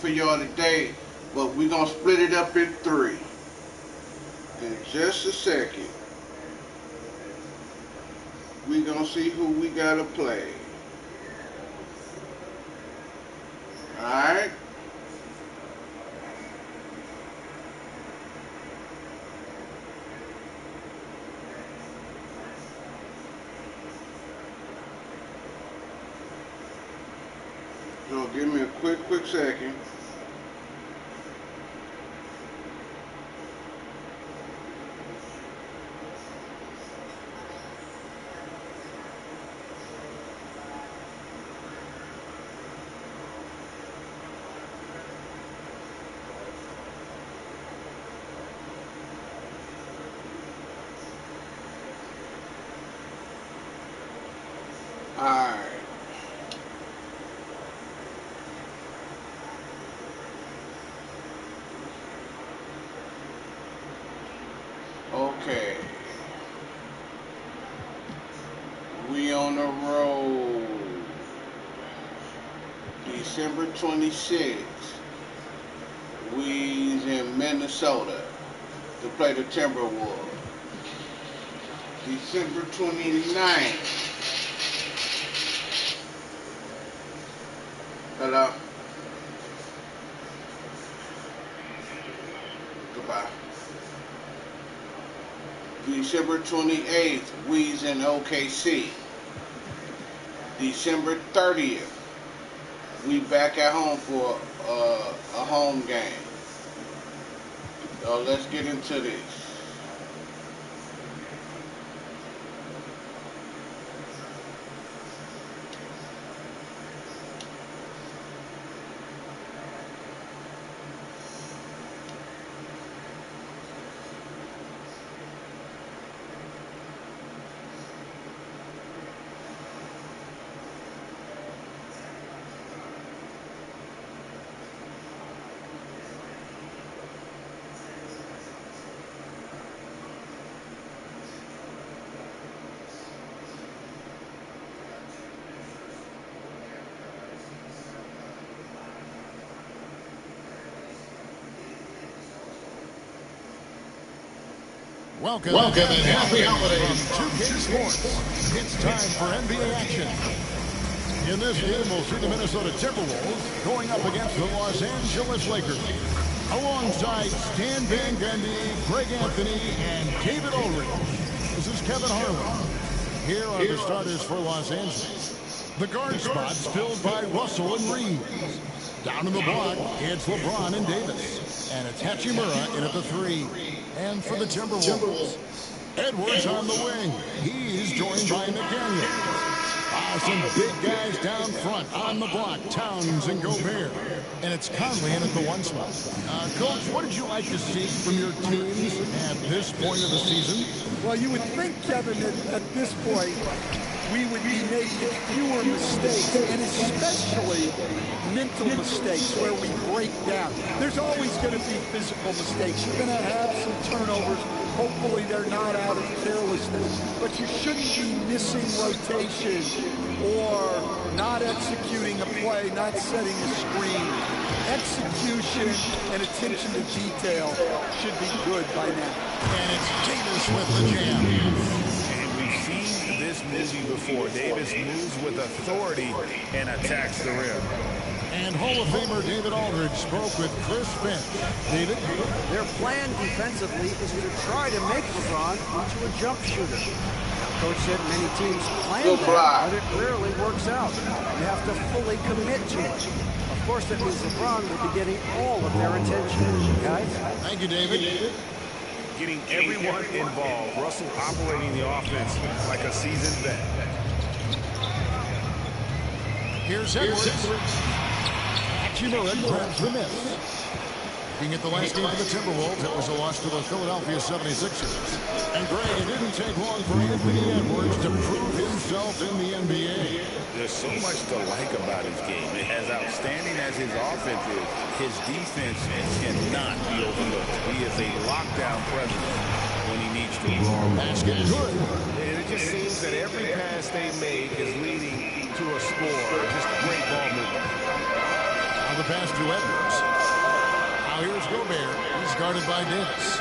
for y'all today, but we're going to split it up in 3. In just a second, we're going to see who we got to play. Alright? So give me a quick second. Alright. Okay. We on the road. December 26th. We's in Minnesota to play the Timberwolves. December 29th. Hello. Goodbye. December 28th, we's in OKC. December 30th, we back at home for a home game. So let's get into this. Welcome and happy holidays to 2K Sports. It's time for NBA action. In this game, we'll see the Minnesota Timberwolves going up against the Los Angeles Lakers. Alongside Stan Van Gundy, Greg Anthony, and David Ulrich. This is Kevin Harlan. Here are the starters for Los Angeles. The guard spots filled by Russell and Reeves. Down in the block, it's LeBron and Davis. And it's Hachimura in at the 3. And for the Timberwolves, Edwards on the wing. He's joined by McDaniel. Some big guys down front on the block, Towns and Gobert. And it's Conley in at the 1 spot. Coach, what did you like to see from your teams at this point of the season? Well, you would think, Kevin, that at this point, we would be making fewer mistakes, and especially mental mistakes where we break down. There's always going to be physical mistakes. You're going to have some turnovers. Hopefully they're not out of carelessness. But you shouldn't be missing rotation or not executing a play, not setting a screen. Execution and attention to detail should be good by now. And it's Davis with the jam. And we've seen this movie before. Davis moves with authority and attacks the rim. And Hall of Famer David Aldridge spoke with Chris Finch. David? Their plan defensively is to try to make LeBron into a jump shooter. Coach said many teams plan that, but it rarely works out. You have to fully commit to it. Of course, that means LeBron will be getting all of their attention. Guys? Thank you, David. Getting everyone involved. Russell operating the offense like a seasoned vet. Here's Edwards. Hachimura grabs the miss. Looking at the last game for the Timberwolves, it was a loss to the Philadelphia 76ers. And Greg, it didn't take long for Anthony Edwards to prove himself in the NBA. There's so much to like about his game. As outstanding as his offense is, his defense cannot be overlooked. He is a lockdown presence when he needs to. Basket good. And it just seems that every pass they make is leading to a score. Just great ball movement. Now the pass to Edwards. Now here's Gobert. He's guarded by Davis.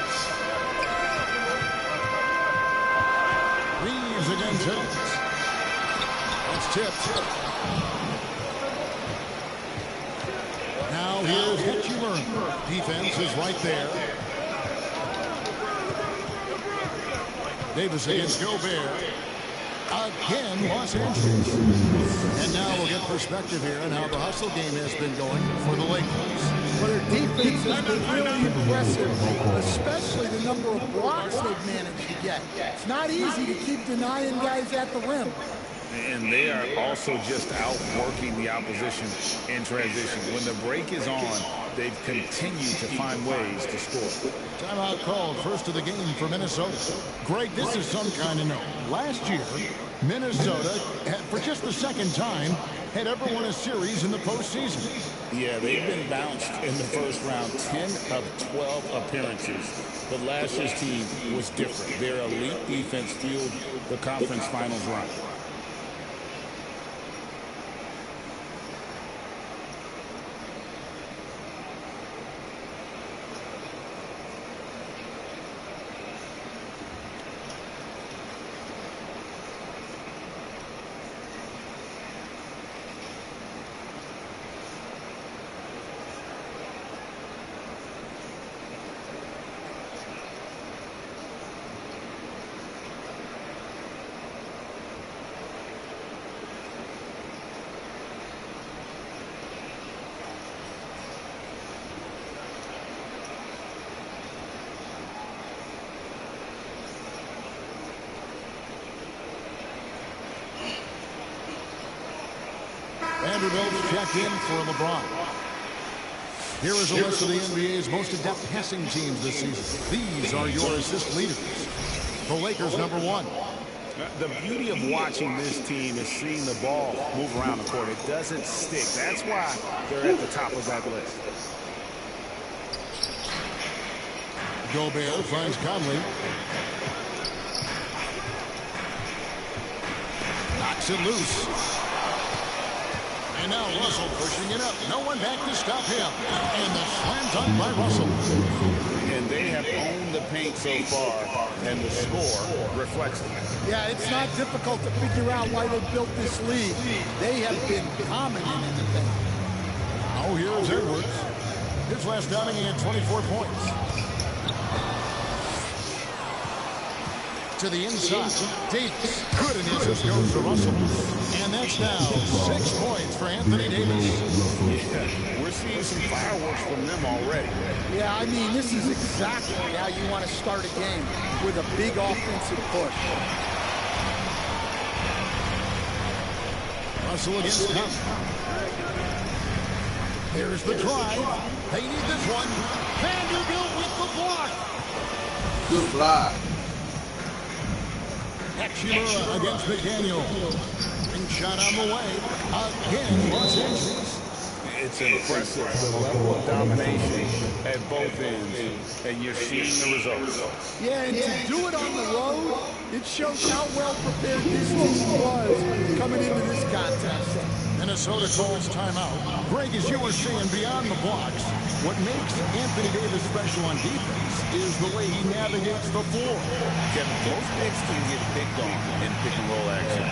Reeves against Edwards. That's tipped. Now here's Hendersons. Defense is right there. Davis against Gobert. Again, Los Angeles. And now we'll get perspective here on how the hustle game has been going for the Lakers. Well, their defense has been really impressive, especially the number of blocks they've managed to get. It's not easy to keep denying guys at the rim. And they are also just outworking the opposition in transition. When the break is on, they've continued to find ways to score. Timeout called, first of the game for Minnesota. Greg, this is some kind of note. Last year, Minnesota, for just the second time, had ever won a series in the postseason. Yeah, they've been bounced in the first round, 10 of 12 appearances. But last year's team was different. Their elite defense fueled the conference finals run. Vanderbilt's checked in for LeBron. Here is a list of the NBA's most adept passing teams this season. These are your assist leaders. The Lakers, number 1. The beauty of watching this team is seeing the ball move around the court. It doesn't stick. That's why they're at the top of that list. Gobert finds Conley. Knocks it loose. And now Russell pushing it up. No one back to stop him. And the slam dunk by Russell. And they have owned the paint so far, and the score reflects it. Yeah, it's not difficult to figure out why they built this lead. They have been dominant in the paint. Oh, here's Edwards. His last outing, he had 24 points. To the inside. Davis. Good, and his goes to Russell. And that's now 6 points for Anthony Davis. Yeah, we're seeing some fireworks from them already. Yeah, I mean, this is exactly how you want to start a game, with a big offensive push. Russell against Thompson. There's the drive. They need this one. Vanderbilt with the block. Good block. Hachimura against McDaniel. Ring shot on the way. Again, Los Angeles. It's impressive, the level of domination at both ends, and you're seeing the results. Yeah, and to do it on the road, it shows how well prepared this team was coming into this contest. Minnesota calls timeout. Greg, as you were saying, beyond the blocks, what makes Anthony Davis special on defense is the way he navigates the floor. Kevin, most bigs can get picked on in pick-and-roll action.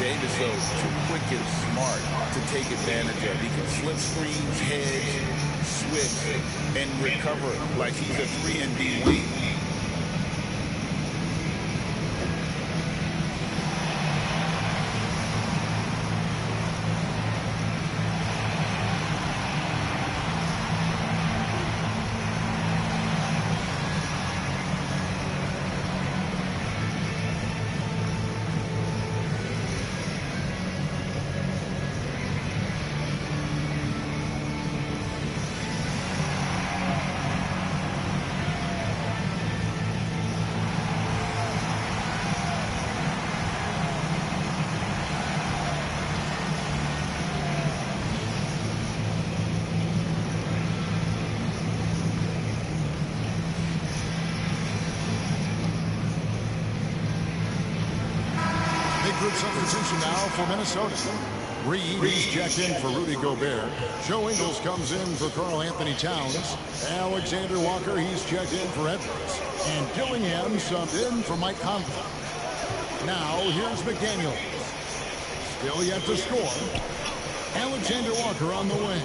Davis, though, too quick and smart to take advantage of. He can slip screens, hedge, switch, and recover like he's a 3-and-D wing. Group substitution now for Minnesota. Reed, he's checked in for Rudy Gobert. Joe Ingles comes in for Karl Anthony Towns. Alexander Walker, he's checked in for Edwards. And Dillingham subbed in for Mike Conley. Now, here's McDaniel. Still yet to score. Alexander Walker on the wing.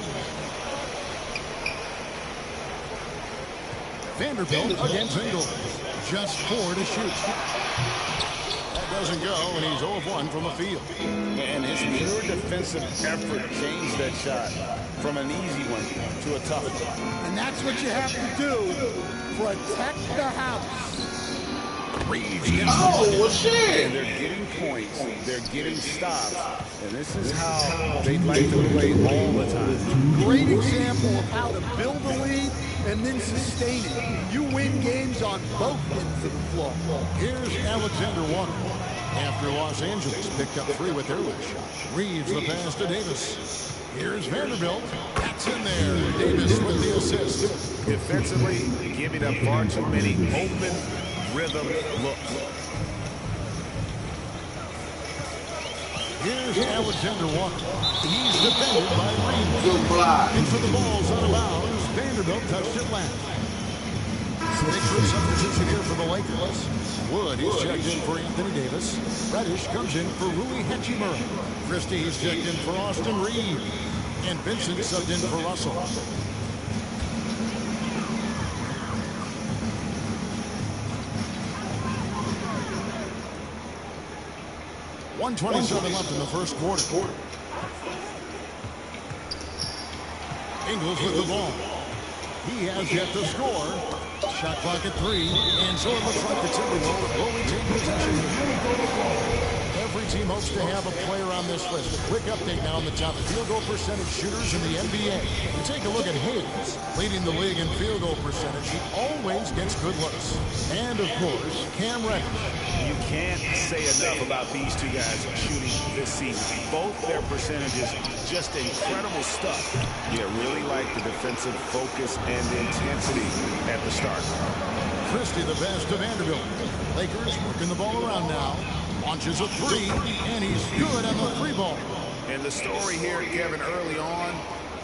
Vanderbilt against Ingles. Just 4 to shoot. That doesn't go, and he's 0 of 1 from the field. And his pure defensive effort changed that shot from an easy one to a tough one. And that's what you have to do. Protect the house. Oh, well, shit. And they're getting points. They're getting stops. And this is how they like to play all the time. Great example of how to build a lead and then sustain it. You win games on both ends of the floor. Here's Alexander Walker. After Los Angeles picked up 3 with their last shot. Reeves the pass to Davis. Here's Vanderbilt. That's in there. Davis with the assist. Defensively, giving up far too many open rhythm looks. Here's Alexander Walker. He's defended by Reeves. Good block. And for the ball's out of bounds, Vanderbilt touched it last. Big substitution here for the Lakers. Wood is checked in for Anthony Davis. Reddish comes in for Rui Hachimura. Christie is checked in for Austin Reed. And Vincent subbed in for Russell. .127 left in the first quarter. Ingles with the ball. He has yet to score. Shot clock at 3, and so it looks like the Timberwolves will retain possession. Every team hopes to have a player on this list. A quick update now on the top field goal percentage shooters in the NBA. You take a look at Hayes, leading the league in field goal percentage. He always gets good looks. And, of course, Cam Reddish. You can't say enough about these two guys shooting this season. Both their percentages, just incredible stuff. You really like the defensive focus and intensity at the start. Christie the pass to Vanderbilt. Lakers working the ball around now. Launches a 3, and he's good on the 3 ball. And the story here, Kevin, early on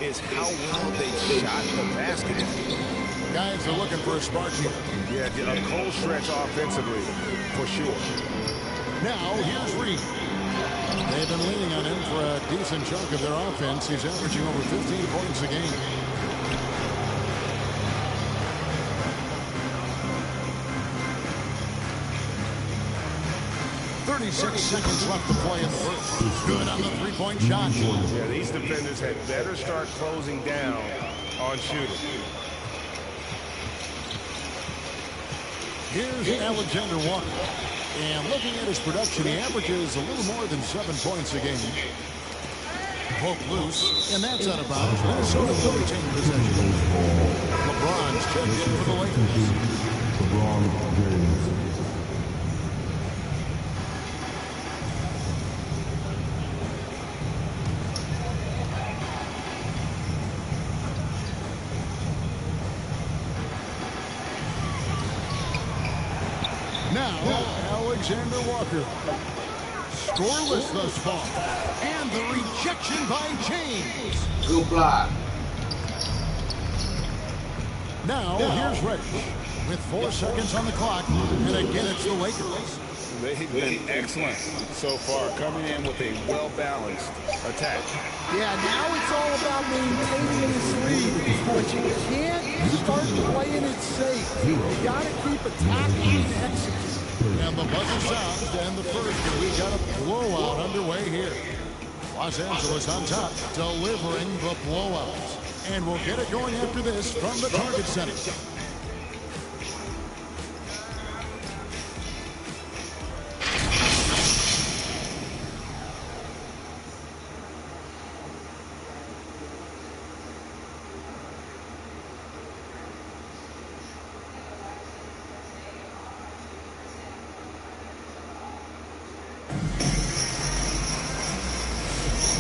is how well they shot the basket. Guys are looking for a spark here. Yeah, a cold stretch offensively, for sure. Now, here's Reed. They've been leaning on him for a decent chunk of their offense. He's averaging over 15 points a game. .36 seconds left to play in the first. Good on the 3-point shot. Yeah, these defenders had better start closing down on shooting. Here's Alexander Walker. And looking at his production, he averages a little more than 7 points a game. Poke loose, and that's out of bounds. Minnesota will retain possession. LeBron's checked in for the Lakers. LeBron James. Now, Alexander Walker. Scoreless thus far. And the rejection by James. Good block. Now, here's Reddish. With 4 seconds on the clock. And again, it's the Lakers. They've been excellent so far, coming in with a well-balanced attack. Yeah, now it's all about maintaining this lead, but you can't start playing it safe. You got to keep attacking and executing. And the buzzer sounds, and the first, and we got a blowout underway here. Los Angeles on top, delivering the blowout. And we'll get it going after this from the Target Center.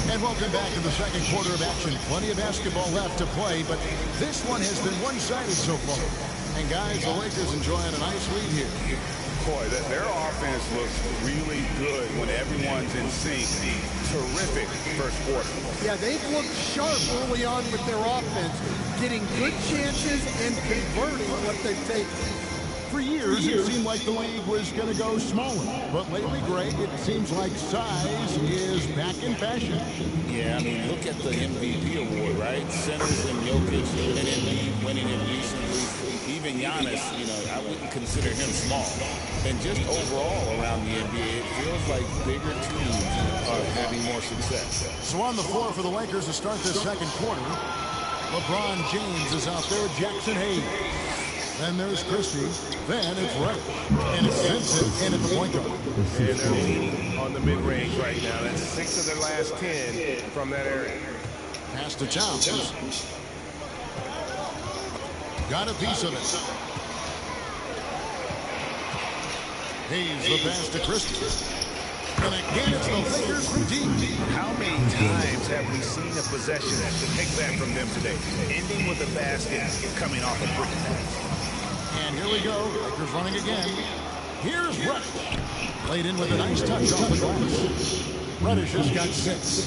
And welcome back to the second quarter of action. Plenty of basketball left to play, but this one has been one-sided so far. And guys, the Lakers enjoying a nice lead here. Boy, their offense looks really good when everyone's in sync. Terrific first quarter. Yeah, they've looked sharp early on with their offense, getting good chances and converting what they've taken. For years, it seemed like the league was going to go smaller. But lately, Greg, it seems like size is back in fashion. Yeah, I mean, look at the MVP award, right? Centers and Jokic and Embiid winning it recently. Even Giannis, you know, I wouldn't consider him small. And just overall around the NBA, it feels like bigger teams are having more success. So on the floor for the Lakers to start this second quarter, LeBron James is out there, Jackson Hayes. Then there's Christie. Then it's Wright. And it's Vincent in at the point guard. And they're leaning on the mid-range right now. That's 6 of their last 10 from that area. Pass to Towns. Got a piece of it. Hayes the pass to Christie. And again, it's the Lakers from deep. How many times have we seen a possession to take back from them today, ending with a basket coming off a brick pass? And here we go. Lakers running again. Here's Reddish. Laid in with a nice touch off the glass. Reddish has got 6.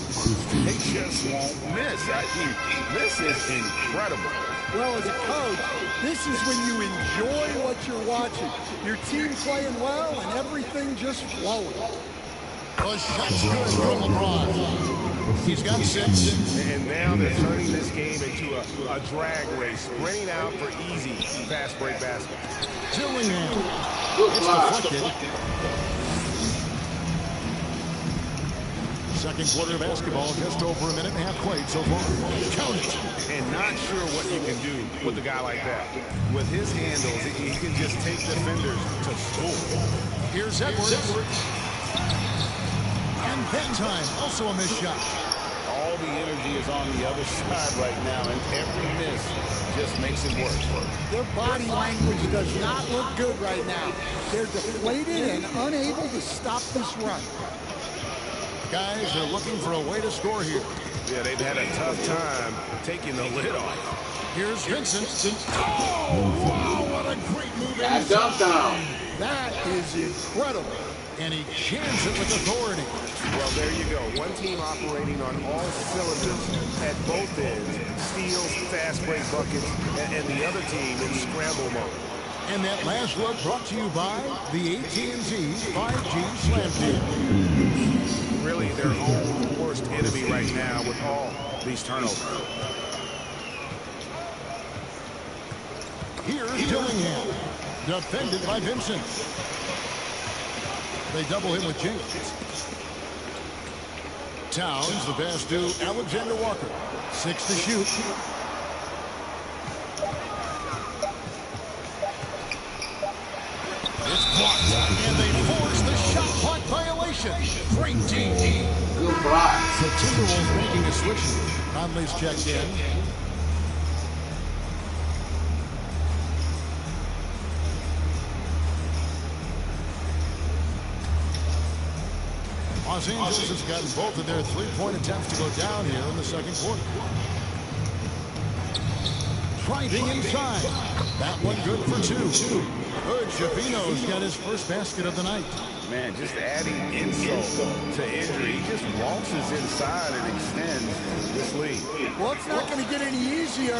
They just won't miss. I mean, this is incredible. Well, as a coach, this is when you enjoy what you're watching. Your team playing well and everything just flowing. The shot's good from LeBron. He's got 6. And now they're turning this game into a drag race, sprinting out for easy fast break baskets. Dillingham. It's deflected. Second quarter of basketball, just over a minute and a half played so far. Count it. And not sure what you can do with a guy like that. With his handles, he can just take defenders to school. Here's Edwards. And that time, also a missed shot. All the energy is on the other side right now, and every miss just makes it worse. Their body language does not look good right now. They're deflated and unable to stop this run. Guys are looking for a way to score here. Yeah, they've had a tough time taking the lid off. Here's Vincent. Oh, wow, what a great move. That's downtown. That is incredible. And he jams it with authority. Well, there you go. One team operating on all cylinders at both ends. Steals, fast break buckets, and the other team in scramble mode. And that last look brought to you by the AT&T 5G Slam Deal. Really their own worst enemy right now with all these turnovers. Here's Dillingham. Defended by Vincent. They double him with James. Towns, the pass to Alexander Walker. 6 to shoot. It's blocked, and they force the shot clock violation. Great D. Good block. The Timberwolves making a switch. Conley's checked in. Los Angeles has gotten both of their three-point attempts to go down here in the second quarter. Driving inside. That one good for 2. Good. Shavino's got his first basket of the night. Man, just adding insult to injury. He just waltzes inside and extends this lead. Well, it's not going to get any easier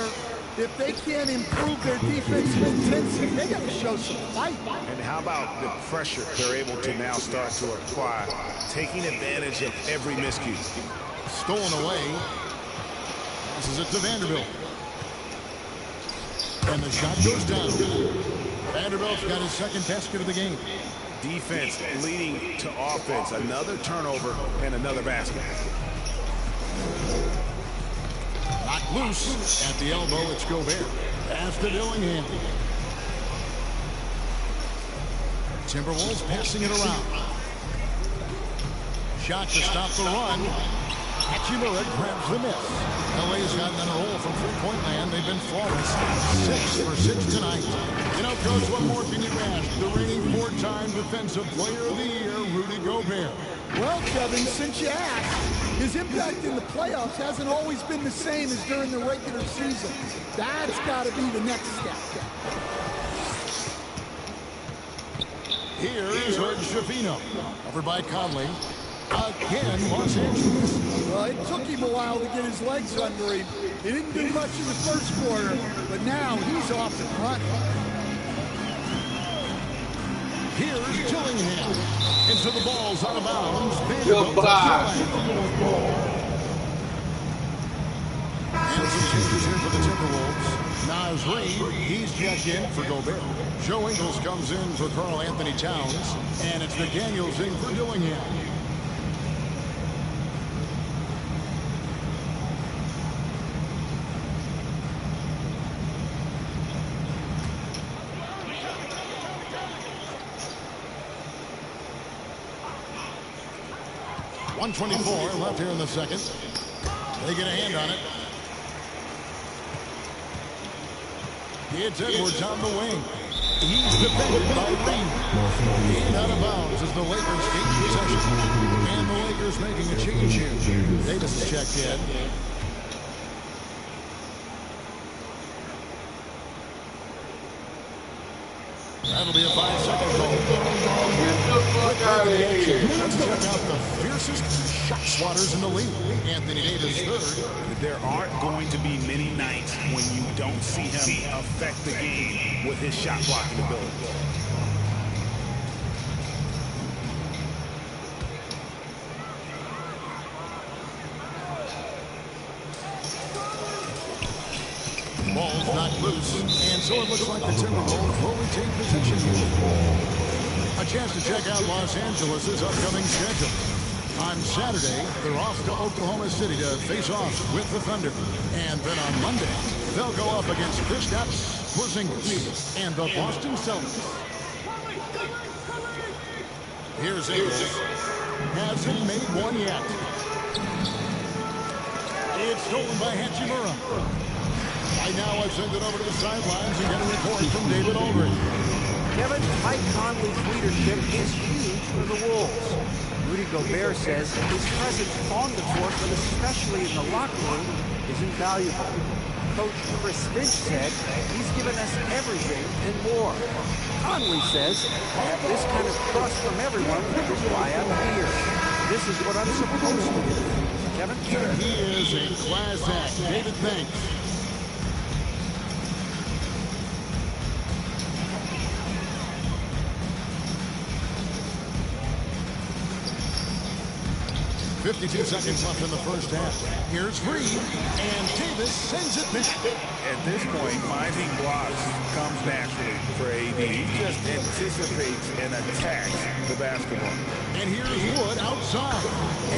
if they can't improve their defensive intensity. They got to show some fight. And how about the pressure they're able to now start to apply, taking advantage of every miscue. Stolen away. Passes it to Vanderbilt. And the shot goes down. Vanderbilt's got his second basket of the game. Defense leading to offense. Another turnover and another basket. Knocked loose. At the elbow, it's Gobert. Pass to Dillingham. Timberwolves passing it around. Shot to stop the run. Hachimura grabs the miss. LA's gotten on a roll from three-point land. They've been flawless. 6 for 6 tonight. You know, Coach, what more can you ask? The reigning 4-time Defensive Player of the Year, Rudy Gobert. Well, Kevin, since you asked, his impact in the playoffs hasn't always been the same as during the regular season. That's got to be the next step. Here's Shafino. Over by Conley. Again, Los Angeles. Well, it took him a while to get his legs under him. He didn't do much in the first quarter, but now he's off and running. Here's Dillingham. Into the ball's out of bounds. Goodbye. And some changes here for the Timberwolves. Nas Reed, he's checked in for Gobert. Joe Ingles comes in for Karl Anthony Towns. And it's McDaniels in for Dillingham. .124 left here in the second. They get a hand on it. It's Edwards on the wing. He's defended by Reed. And out of bounds as the Lakers take possession. And the Lakers making a change here. Davis is checked in. That'll be a 5-second call. Let's check out the fiercest shot swatters in the league. Anthony Davis third. There aren't going to be many nights when you don't see him affect the game with his shot blocking ability. Ball's not loose, and so it looks like the Timberwolves will retain possession. A chance to check out Los Angeles' upcoming schedule. On Saturday, they're off to Oklahoma City to face off with the Thunder. And then on Monday, they'll go up against Kristaps Porzingis and the Boston Celtics. Here's Ingles. Hasn't made one yet. It's stolen by Hachimura. Right now, I send it over to the sidelines and get a report from David Aldridge. Kevin, Mike Conley's leadership is huge for the Wolves. Rudy Gobert says his presence on the court, but especially in the locker room, is invaluable. Coach Chris Finch said he's given us everything and more. Conley says, I have this kind of trust from everyone, which is why I'm here. This is what I'm supposed to do. Kevin? He is a class act. David, thanks. .52 seconds left in the first half. Here's Reed, and Davis sends it back. At this point, finding blocks comes naturally for AD. He just anticipates and attacks the basketball. And here's Wood outside.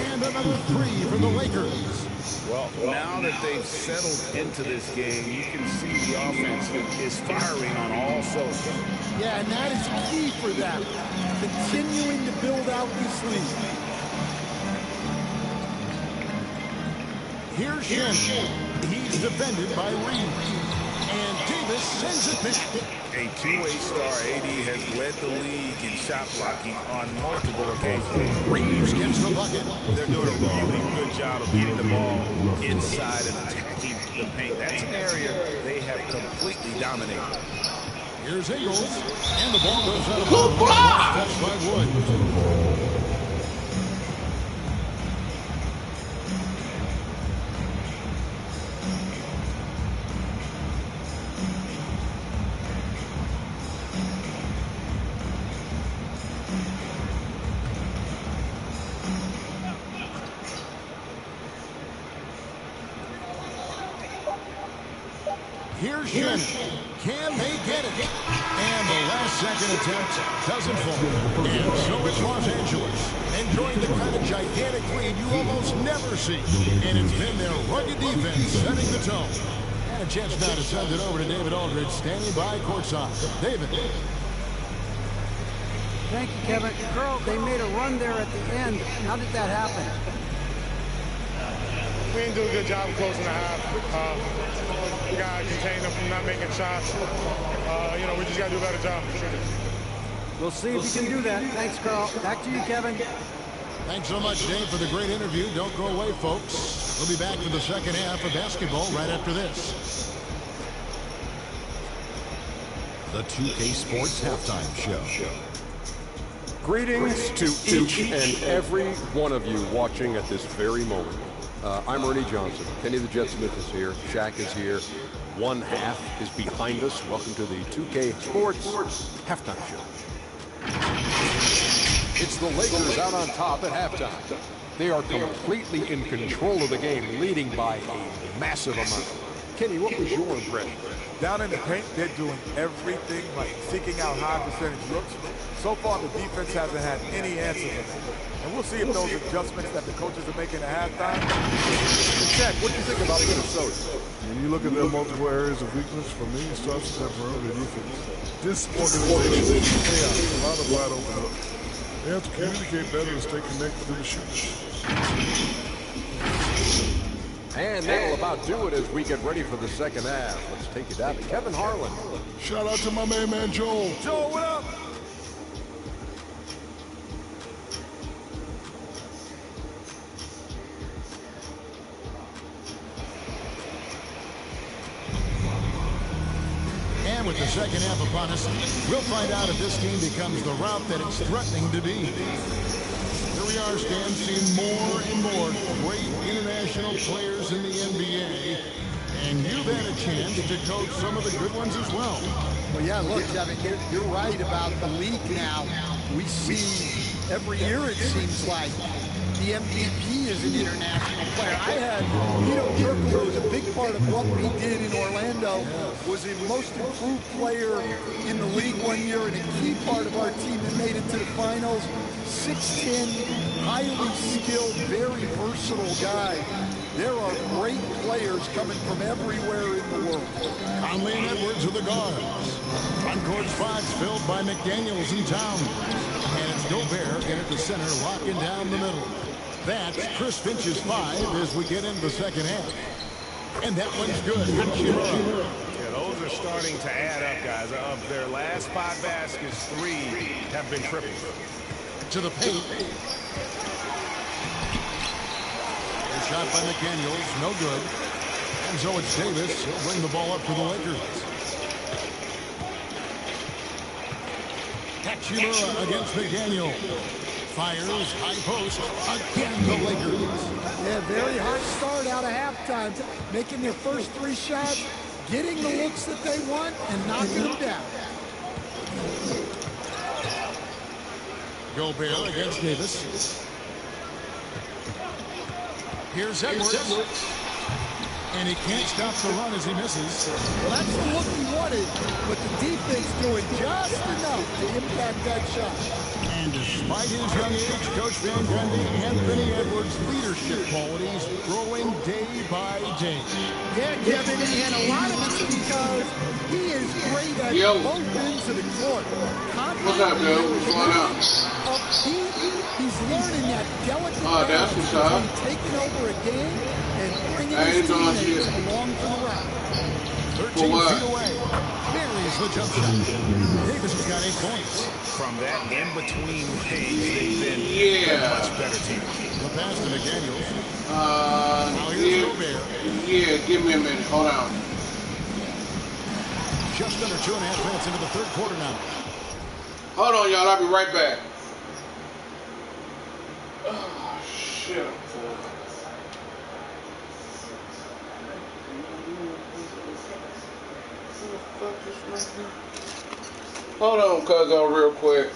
And another three for the Lakers. Well, now that they've settled into this game, you can see the offense is firing on all cylinders. Yeah, and that is key for them. Continuing to build out this league. Here's Shen. He's defended by Reed. And Davis sends it back. A two-way star, AD has led the league in shot blocking on multiple occasions. Reeves gets the bucket. They're doing a really good job of getting the ball inside and attacking the paint. That's an area they have completely dominated. Here's Ingles. And the ball goes out of bounds. Touched by Wood. Here's Shen. Can they get it? And the last second attempt doesn't fall. And so it's Los Angeles enjoying the kind of gigantic lead you almost never see. And it's been their rugged defense setting the tone. And a chance now to send it over to David Aldridge standing by courtside. David. Thank you, Kevin. Carl, they made a run there at the end. How did that happen? We didn't do a good job closing the half. We got to contain them from not making shots. We just got to do a better job. We'll see if you can do that. Thanks, Carl. Back to you, Kevin. Thanks so much, Dave, for the great interview. Don't go away, folks. We'll be back for the second half of basketball right after this. The 2K Sports Halftime Show. Greetings to each and every one of you watching at this very moment. I'm Ernie Johnson. Kenny the Jet Smith is here. Shaq is here. One half is behind us. Welcome to the 2K Sports Halftime Show. It's the Lakers out on top at halftime. They are completely in control of the game, leading by a massive amount. Kenny, what was your impression? Down in the paint, they're doing everything right, seeking out high percentage looks. So far, the defense hasn't had any answer for them. And we'll see if those adjustments that the coaches are making at halftime. Jack, what do you think about Minnesota? When you look at their multiple areas of weakness, for me, it starts with their perimeter defense. This organization is chaos, a lot of wide open looks. They have to communicate better and stay connected to the shooters. And that'll about do it as we get ready for the second half. Let's take it down to Kevin Harlan. Shout out to my main man, Joel. Joel, what up? And with the second half upon us, we'll find out if this game becomes the route that it's threatening to be. Here we are, Stan, seeing more and more great international players in the NBA. And you've had a chance to coach some of the good ones as well. Well, yeah, look, Kevin, you're right about the league now. We see every year, it seems like, the MVP is an international player. I had Vito Turco, who was a big part of what we did in Orlando, was the most improved player in the league one year and a key part of our team that made it to the finals. 6'10", highly skilled, very versatile guy. There are great players coming from everywhere in the world. Conley and Edwards are the guards. Front court spots filled by McDaniels in town. And it's Gobert in at the center, locking down the middle. That's Chris Finch's 5 as we get into the second half. And that one's good. Yeah, those are starting to add up, guys. Of their last 5 baskets, 3 have been triple. To the paint. A shot by McDaniels, no good. And so it's Davis. He'll bring the ball up for the Lakers. Hachimura against McDaniel. Fires, high post, again the Lakers. Yeah, very hot start out of halftime. Making their first 3 shots, getting the looks that they want, and knocking them down. Gobert against Davis. Here's Edwards. And he can't stop the run as he misses. Well, that's the look he wanted, but the defense doing just enough to impact that shot. And despite his young age, Coach Van Gundy, Anthony Edwards' leadership qualities growing day by day. Yeah, Kevin, and a lot of it's because he is great at both ends of the court. What's up, dude? What's going on? He's learning that delicate balance between taking over a game and bringing his teammates along for the ride. 13 feet away. Buries the jump shot. Davis has got 8 points. From that in-between range, they've been a much better team. The pass to McDaniels. Yeah, give me a minute. Hold on. Just under 2.5 minutes into the third quarter now. Hold on, y'all. I'll be right back. Oh, shit. Hold on, cuz, real quick.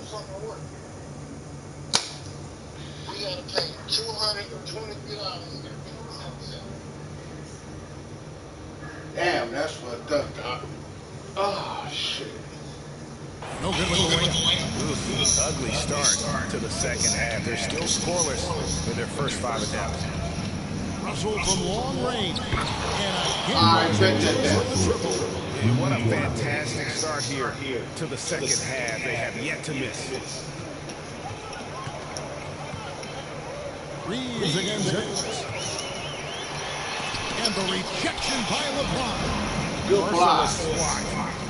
We gotta pay $223. Damn, that's fucked up, Doc. Oh, shit. No good with the wing. Ugly start to the second half. They're still scoreless in their first 5 attempts. Russell from long range. And I bet again, that. the triple. And what a fantastic start here to the second half. They have yet to miss. Reeves against Edwards. And the rejection by LeBron. Good block.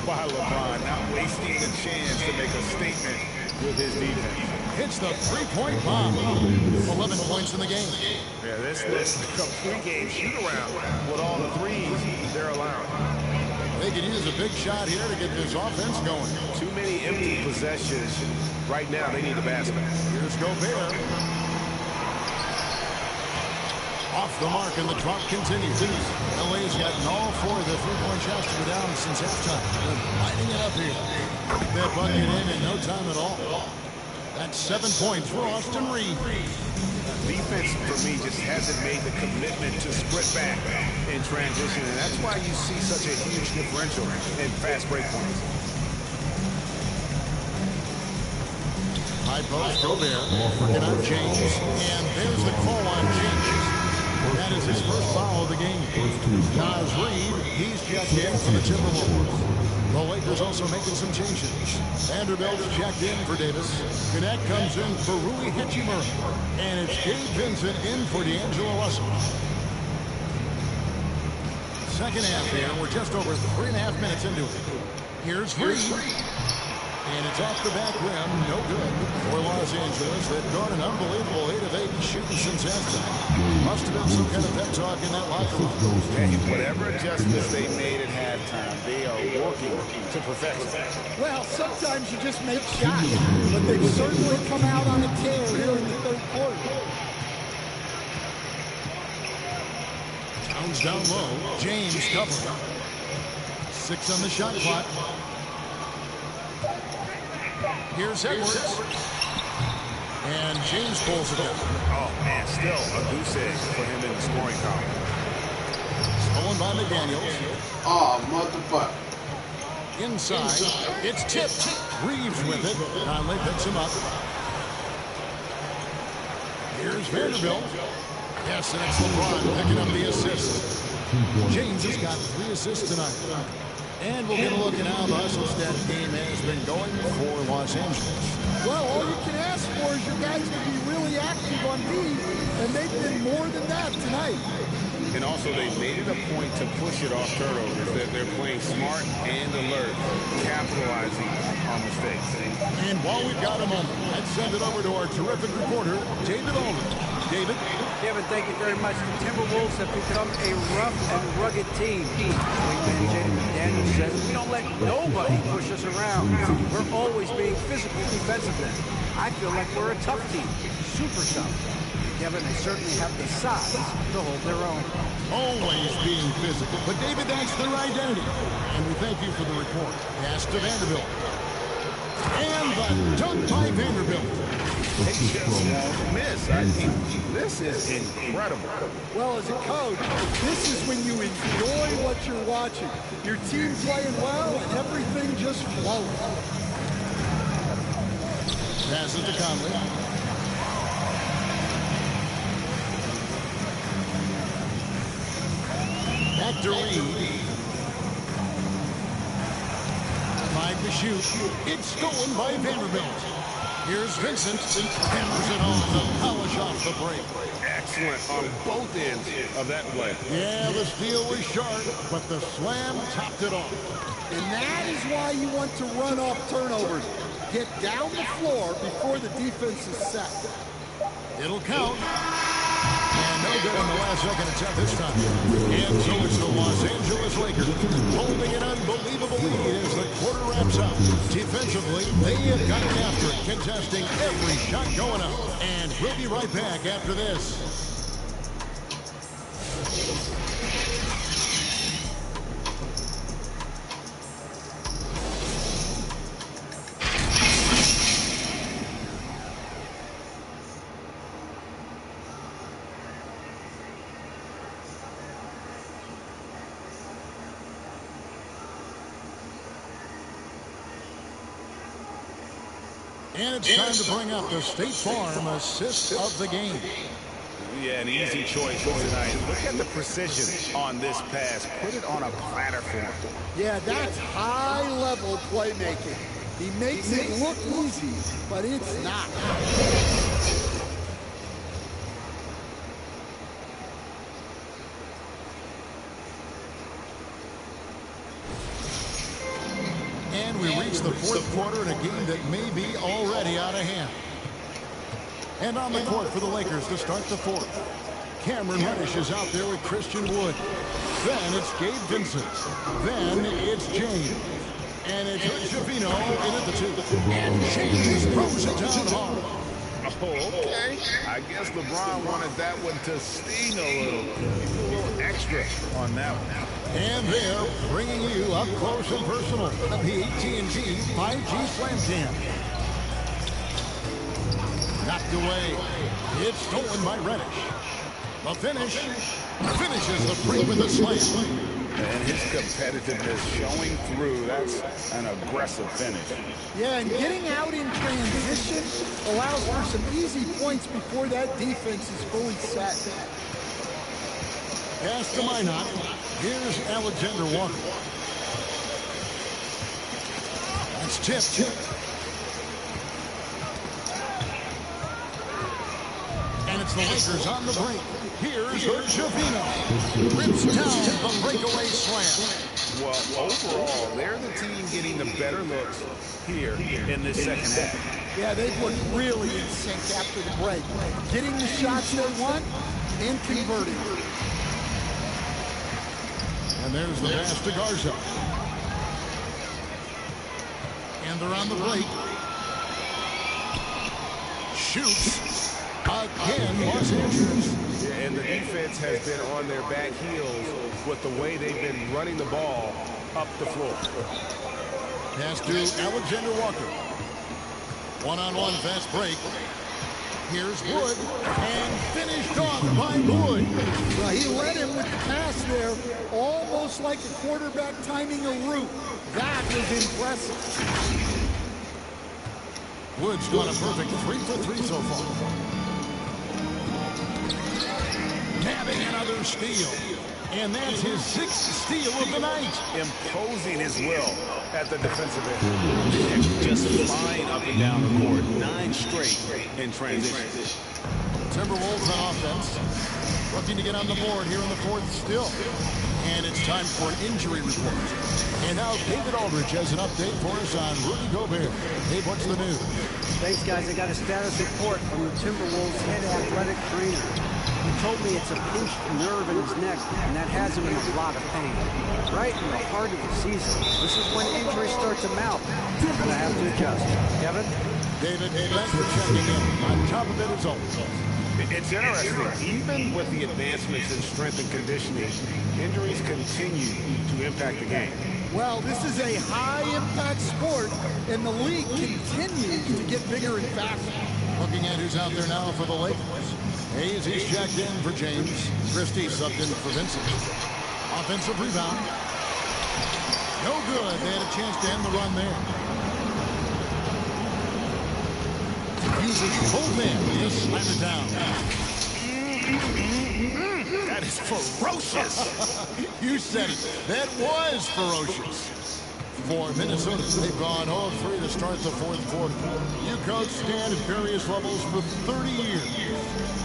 By LeBron, not wasting the chance to make a statement with his defense. Hits the three-point bomb. 11 points in the game. Yeah, this looks like a pre-game shoot-around with all the threes they're allowing. They could use a big shot here to get this offense going. Too many empty possessions. Right now, they need the basket. Here's Gobert. Off the mark, and the drop continues. LA's gotten all 4 of their three-point shots to go down since halftime. They're lighting it up here. That bucket in no time at all. That's 7 points for Austin Reeves. Defense, for me, just hasn't made the commitment to split back in transition, and that's why you see such a huge differential in fast break points. High post, Gobert, working on James, and there's the call on James. That is his first foul of the game. Naz Reid, he's checked in for the Timberwolves. The Lakers also making some changes. Vanderbilt's checked in for Davis. Gannett comes in for Rui Hachimura. And it's Gabe Vincent in for D'Angelo Russell. Second half here. We're just over 3.5 minutes into it. Here's Reid. And it's off the back rim. No good for Los Angeles. They've gone an unbelievable 8 of 8 shooting since halftime. Must have been some kind of pep talk in that locker room. And whatever adjustments they made at halftime, they are working to perfection. Well, sometimes you just make shots, but they've certainly come out on a tear here in the third quarter. Towns down low. James covered. 6 on the shot clock. Here's Edwards. And James pulls it in. Oh, man, still a goose egg for him in the scoring column. Stolen by McDaniels. Oh, motherfucker. Inside. It's tipped. Reeves with it. Conley picks him up. Here's Vanderbilt. Yes, and it's LeBron picking up the assist. James has got 3 assists tonight. And we'll get a look at how the hustle stat game has been going for Los Angeles. Well, all you can ask for is your guys to be really active on D, and they've been more than that tonight. And also, they made it a point to push it off turnovers. They're playing smart and alert, capitalizing on mistakes. And while we've got a moment, let's send it over to our terrific reporter, David Aldridge. David? Kevin, thank you very much. The Timberwolves have become a rough and rugged team. Wingman Jaden McDaniels says, we don't let nobody push us around. We're always being physical defensively. I feel like we're a tough team, super tough. Kevin, they certainly have the size to hold their own. Always being physical. But, David, that's their identity. And we thank you for the report. Pass to Vanderbilt. And the dunk by Vanderbilt. They just won't miss. This is incredible. Well, as a coach, this is when you enjoy what you're watching. Your team playing well and everything just flows. Pass it to Conley. Back to Reed. 5 to shoot. It's stolen by Vanderbilt. Here's Vincent. Hammers it on to polish off the break. Excellent on both ends of that play. Yeah, the steal was sharp, but the slam topped it off. And that is why you want to run off turnovers. Get down the floor before the defense is set. It'll count. And no good on the last second attempt this time. And so it's the Los Angeles Lakers holding an unbelievable lead as the quarter wraps up. Defensively, they have gotten after it, contesting every shot going up. And we'll be right back after this. And it's time to bring up the State Farm assist of the game. Yeah, an easy choice tonight. Look at the precision on this pass. Put it on a platter for him. Yeah, that's high-level playmaking. He makes it look easy, but it's not. And we reach the fourth quarter in a game that may be already out of hand. And on the court for the Lakers to start the fourth. Cameron Reddish is out there with Christian Wood. Then it's Gabe Vincent. Then it's James. And it's Shavino in at the two. And James throws it down hard. Oh, okay. I guess LeBron wanted that one to sting a little. He put a little extra on that one. And they're bringing you up close and personal on the AT&T 5G Slam Jam. Knocked away. It's stolen by Reddish. The finish. Finishes the free with a slam. And his competitiveness showing through. That's an aggressive finish. Yeah, and getting out in transition allows for some easy points before that defense is fully set. Pass to Minot. Here's Alexander Walker. That's tipped. And it's the Lakers on the break. Here's Shavino. Rips down the breakaway slam. Well, overall, they're the team getting the better looks here in this second half. Yeah, they've looked really in sync after the break. Getting the shots they want and converting. And there's the pass to Garza. And they're on the break. Shoots. Again, Los Angeles. Yeah, and the defense has been on their back heels with the way they've been running the ball up the floor. Pass to Alexander Walker. One-on-one fast break. Here's Wood. And finished off by Wood. Well, he led him with the pass there, almost like a quarterback timing a route. That was impressive. Wood's got a perfect 3 for 3 so far. Nabbing another steal. And that's his 6th steal of the night. Imposing his will at the defensive end. Just flying up and down the court. 9 straight in transition. Timberwolves on offense. Looking to get on the board here in the fourth still. And it's time for an injury report. And now David Aldridge has an update for us on Rudy Gobert. Hey, what's the news? Thanks, guys. I got a status report from the Timberwolves head athletic trainer. He told me it's a pinched nerve in his neck, and that has him in a lot of pain. Right in the heart of the season. This is when injuries start to mount. You're going to have to adjust. Kevin? David, thanks for checking in. On top of it as always. It's interesting. Even with the advancements in strength and conditioning, injuries continue to impact the game. Well, this is a high-impact sport, and the league continues to get bigger and faster. Looking at who's out there now for the Lakers. Hayes, he's checked in for James. Christie subbed in for Vincent. Offensive rebound. No good. They had a chance to end the run there. Uses both men to slam it down. That is ferocious. You said it. That was ferocious. For Minnesota, they've gone 0-3 to start the fourth quarter. You coach Stan at various levels for 30 years.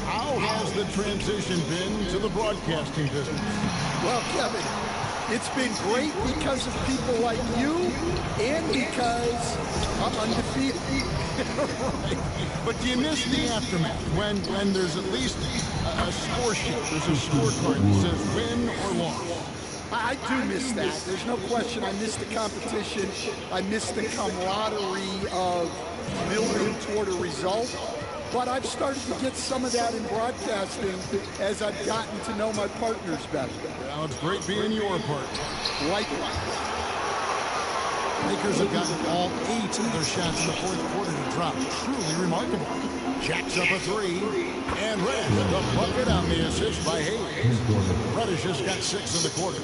How has the transition been to the broadcasting business? Well, Kevin, it's been great because of people like you and because I'm undefeated. Right. But do you miss the aftermath when there's at least a score sheet, there's a scorecard that says win or loss? I do miss that. There's no question. I miss the competition. I miss the camaraderie of building toward a result. But I've started to get some of that in broadcasting as I've gotten to know my partners better. Well, it's great being your partner. Likewise. Lakers have gotten all 8 of their shots in the fourth quarter to drop. Truly remarkable. Jacks up a 3. And Reddish, the bucket on the assist by Hayes. Reddish has got 6 in the quarter.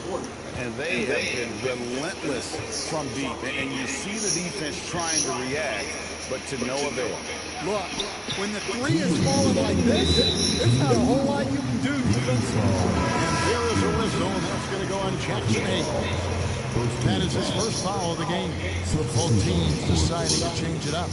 And they have been relentless from deep. And you see the defense trying to react, but to no avail. Look, when the 3 is falling like this, there's not a whole lot you can do defensively. And there is a whistle, and that's going to go on Jackson Hayes. That is his first foul of the game. Both teams deciding to change it up.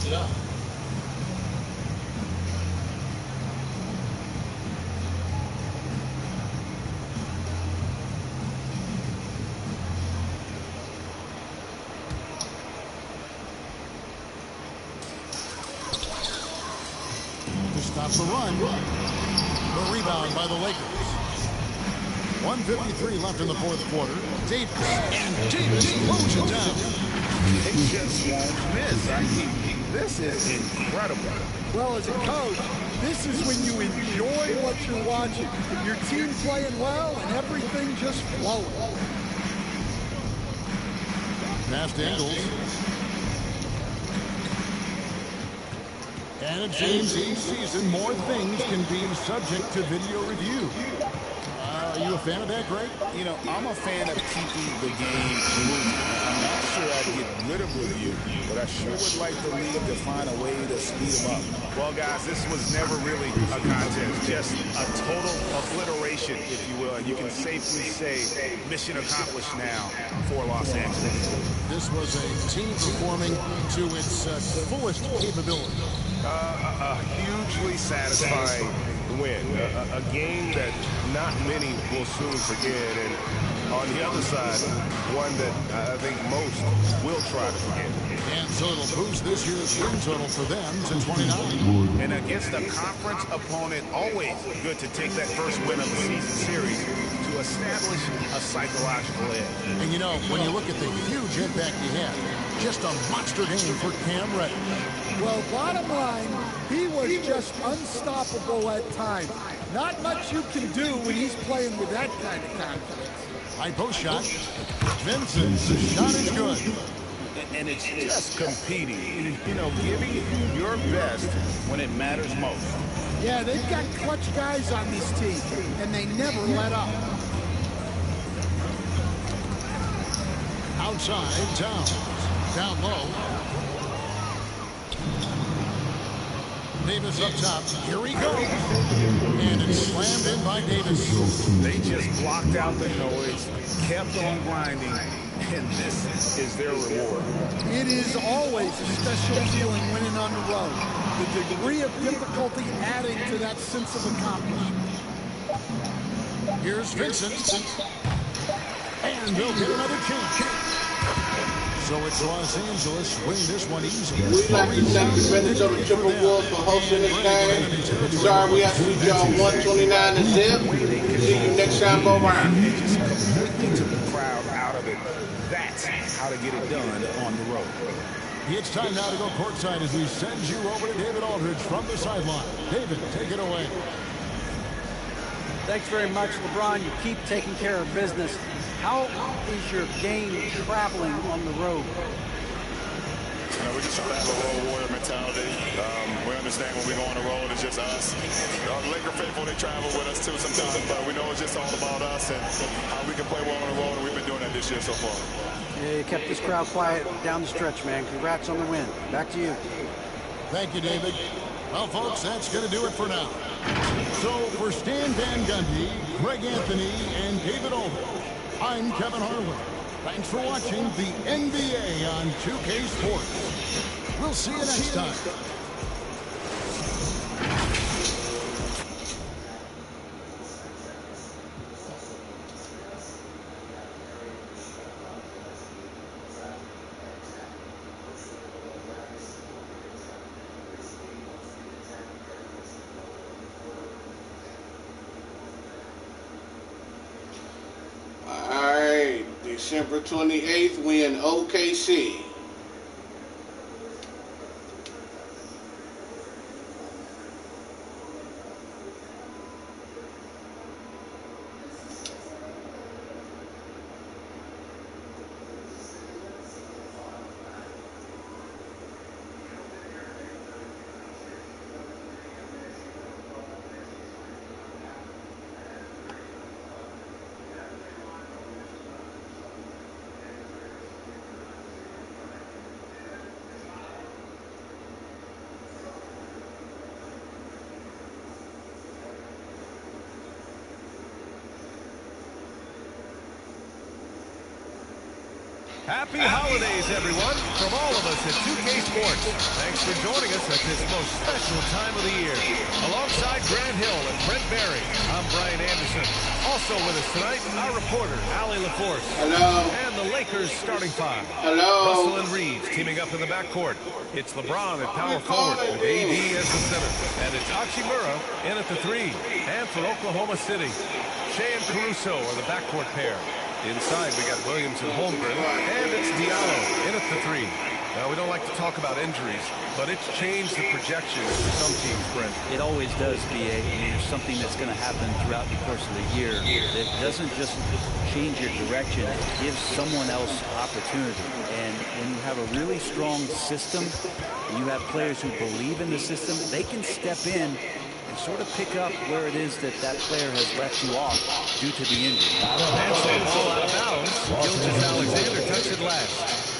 Stops the run. The rebound by the Lakers. 1:53 left in the fourth quarter. Davis. And Davis throws it down. They just won't miss. I mean, this is incredible. Well, as a coach, this is when you enjoy what you're watching. Your team playing well and everything just flowing. Pass to Ingles. And it seems each season more things can be subject to video review. Are you a fan of that, Greg? You know, I'm a fan of keeping the game moving. I'm not sure I'd get rid of review, but I sure would like the league to find a way to speed them up. Well, guys, this was never really a contest, just a total obliteration, if you will. And you can safely say mission accomplished now for Los Angeles. This was a team performing to its fullest capability. A hugely satisfying win. A game that not many will soon forget. And on the other side, one that I think most will try to forget. And so it'll boost this year's win total for them to 29. And against a conference opponent, always good to take that first win of the season series to establish a psychological edge. And you know, when you look at the huge impact he had, just a monster game for Cam Reddish. Well, bottom line, he was just unstoppable at times. Not much you can do when he's playing with that kind of confidence. High post shot. Vincent, the shot is good. And it's just competing, you know, giving your best when it matters most. Yeah, they've got clutch guys on this team, and they never let up. Outside, down low. Davis up top. Here he goes. And it's slammed in by Davis. They just blocked out the noise, kept on grinding, and this is their reward. It is always a special feeling winning on the road. The degree of difficulty adding to that sense of accomplishment. Here's Vincent. And they'll get another chance. So it's Los Angeles winning this one easily. We'd like to thank the Minnesota Timberwolves for hosting this game. Sorry we have to beat y'all 129 to zip. See you next time around. They just completely took the crowd out of it. That's how to get it done on the road. It's time now to go courtside as we send you over to David Aldridge from the sideline. David, take it away. Thanks very much, LeBron. You keep taking care of business. How is your game traveling on the road? You know, we just try to have a road warrior mentality. We understand when we go on the road, it's just us. The Laker faithful, they travel with us too sometimes, but we know it's just all about us and how we can play well on the road, and we've been doing that this year so far. Yeah, you kept this crowd quiet down the stretch, man. Congrats on the win. Back to you. Thank you, David. Well, folks, that's going to do it for now. So, for Stan Van Gundy, Greg Anthony, and David Aldridge, I'm Kevin Harlan. Thanks for watching the NBA on 2K Sports. We'll see you next time. December 28th, we in OKC. Happy holidays, everyone, from all of us at 2K Sports. Thanks for joining us at this most special time of the year. Alongside Grant Hill and Brent Barry, I'm Brian Anderson. Also with us tonight, our reporter, Allie LaForce. Hello. And the Lakers starting five. Hello. Russell and Reeves teaming up in the backcourt. It's LeBron at power forward with AD as the center. And it's Hachimura in at the three. And for Oklahoma City, Shea and Caruso are the backcourt pair. Inside, we got Williams and Holmgren, and it's Diallo in at the three. Now, we don't like to talk about injuries, but it's changed the projections for some teams, Brent. It always does, B.A. There's something that's going to happen throughout the course of the year that doesn't just change your direction, it gives someone else opportunity. And when you have a really strong system, and you have players who believe in the system, they can step in and sort of pick up where it is that that player has left you off due to the injury. And so the ball out of bounds. Gilgeous-Alexander touched it last.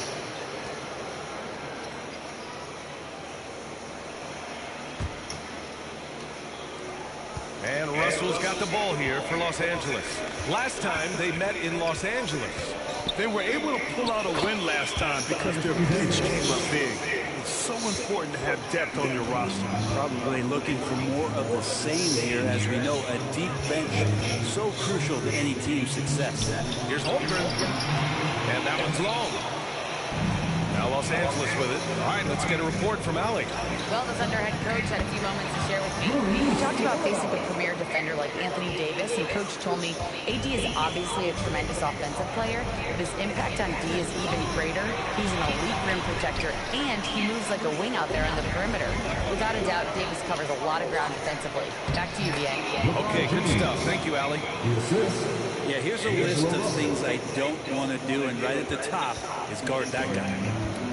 And Russell's got the ball here for Los Angeles. Last time they met in Los Angeles. They were able to pull out a win last time because their bench came up big. It's so important to have depth on your roster. Probably looking for more of the same here, as we know a deep bench is so crucial to any team's success. Here's Holmgren. And that one's long. Now Los Angeles with it. All right, let's get a report from Allie. Well, the Thunder head coach had a few moments to share with me. We talked about facing a premier defender like Anthony Davis, and coach told me AD is obviously a tremendous offensive player, but his impact on D is even greater. He's an elite rim protector, and he moves like a wing out there on the perimeter. Without a doubt, Davis covers a lot of ground defensively. Back to you, BA. Okay, good stuff. Thank you, Allie. Yeah, here's a list of things I don't want to do, and right at the top is guard that guy.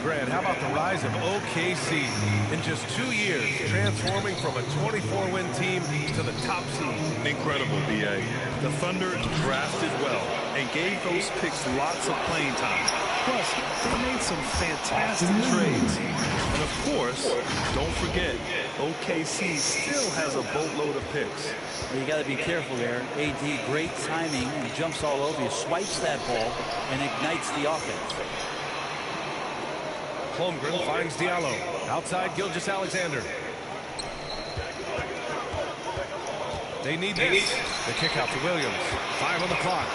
Grant, how about the rise of OKC? In just 2 years, transforming from a 24-win team to the top seed. Incredible, B.A. The Thunder drafted well and gave those picks lots of playing time. Plus, they made some fantastic trades. And of course, don't forget, OKC still has a boatload of picks. Well, you got to be careful there. AD, great timing. He jumps all over you, swipes that ball, and ignites the offense. Holmgren finds Diallo. Outside, Gilgeous-Alexander. They need this. The kick out to Williams. 5 on the clock.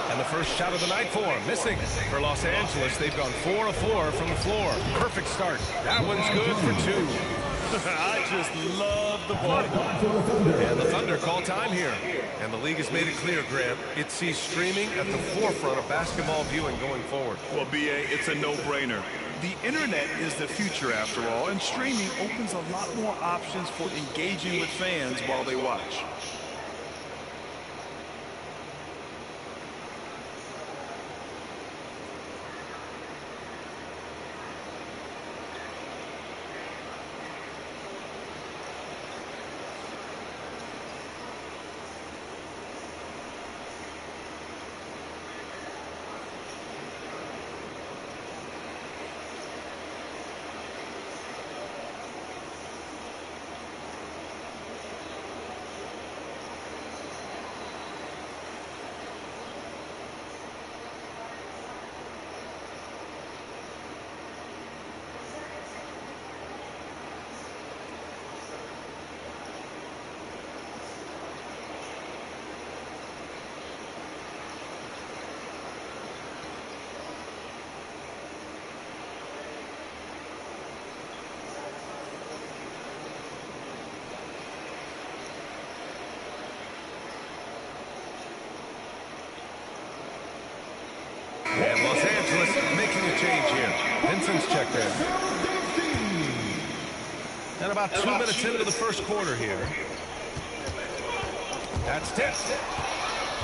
And the first shot of the night for him. Missing. For Los Angeles, they've gone 4 of 4 from the floor. Perfect start. That one's good for 2. I just love the ball. And the Thunder call time here. And the league has made it clear, Grant, it sees streaming at the forefront of basketball viewing going forward. Well, B.A., it's a no-brainer. The internet is the future, after all, and streaming opens a lot more options for engaging with fans while they watch. And Los Angeles making a change here. Hendersons checked in. And about 2 minutes into the first quarter here. That's tipped.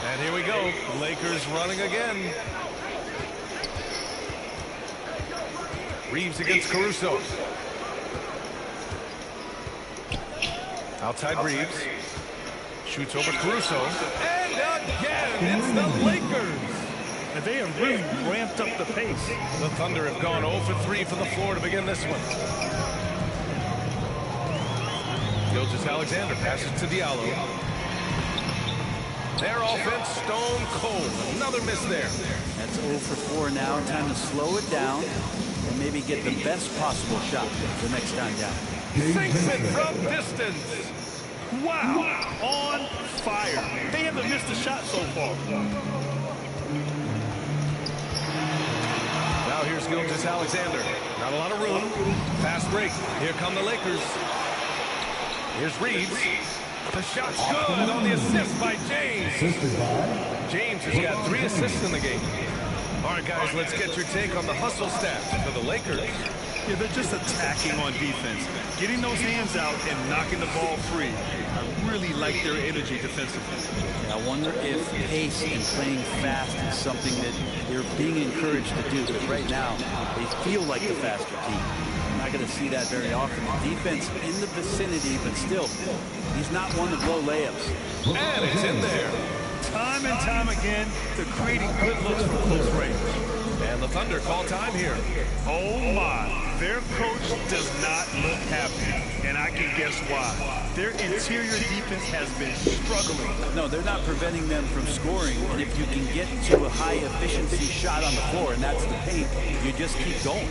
And here we go. Lakers running again. Reeves against Caruso. Outside Reeves. Shoots over Caruso. And again, it's the Lakers. And they have really ramped up the pace. The Thunder have gone 0 for 3 from the floor to begin this one. Gilgeous-Alexander passes to Diallo. Their offense stone cold. Another miss there. That's 0 for 4 now. Time to slow it down and maybe get the best possible shot the next time down. Sinks it from distance. Wow, on fire. They haven't missed a shot so far. Now here's Gilgeous-Alexander. Not a lot of room. Fast break. Here come the Lakers. Here's Reeves. The shot's good on the assist by James. James has got 3 assists in the game. All right, guys, let's get your take on the hustle stats for the Lakers. Yeah, they're just attacking on defense. Getting those hands out and knocking the ball free. I really like their energy defensively. I wonder if pace and playing fast is something that they're being encouraged to do. Because right now, they feel like the faster team. I'm not going to see that very often. The defense in the vicinity, but still, he's not one to blow layups. And it's in there. Time and time again, they're creating good looks from close range. And the Thunder call time here. Oh my. Their coach does not look happy, and I can guess why. Their interior defense has been struggling. No, they're not preventing them from scoring, and if you can get to a high-efficiency shot on the floor, and that's the paint, you just keep going.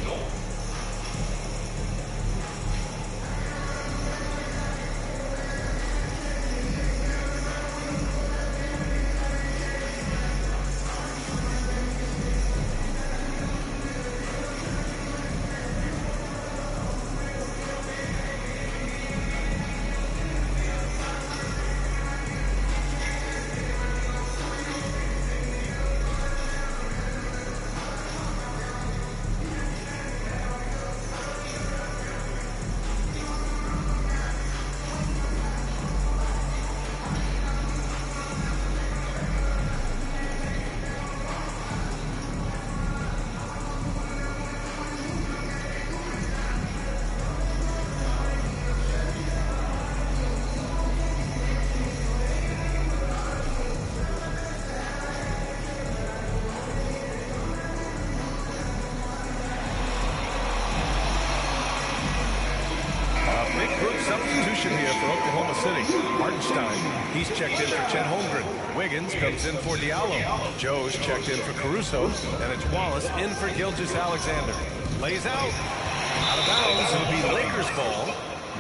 Substitution here for Oklahoma City. Hartenstein, he's checked in for Chet Holmgren. Wiggins comes in for Diallo. Joe's checked in for Caruso. And it's Wallace in for Gilgeous-Alexander. Lays out. Out of bounds. It'll be Lakers ball.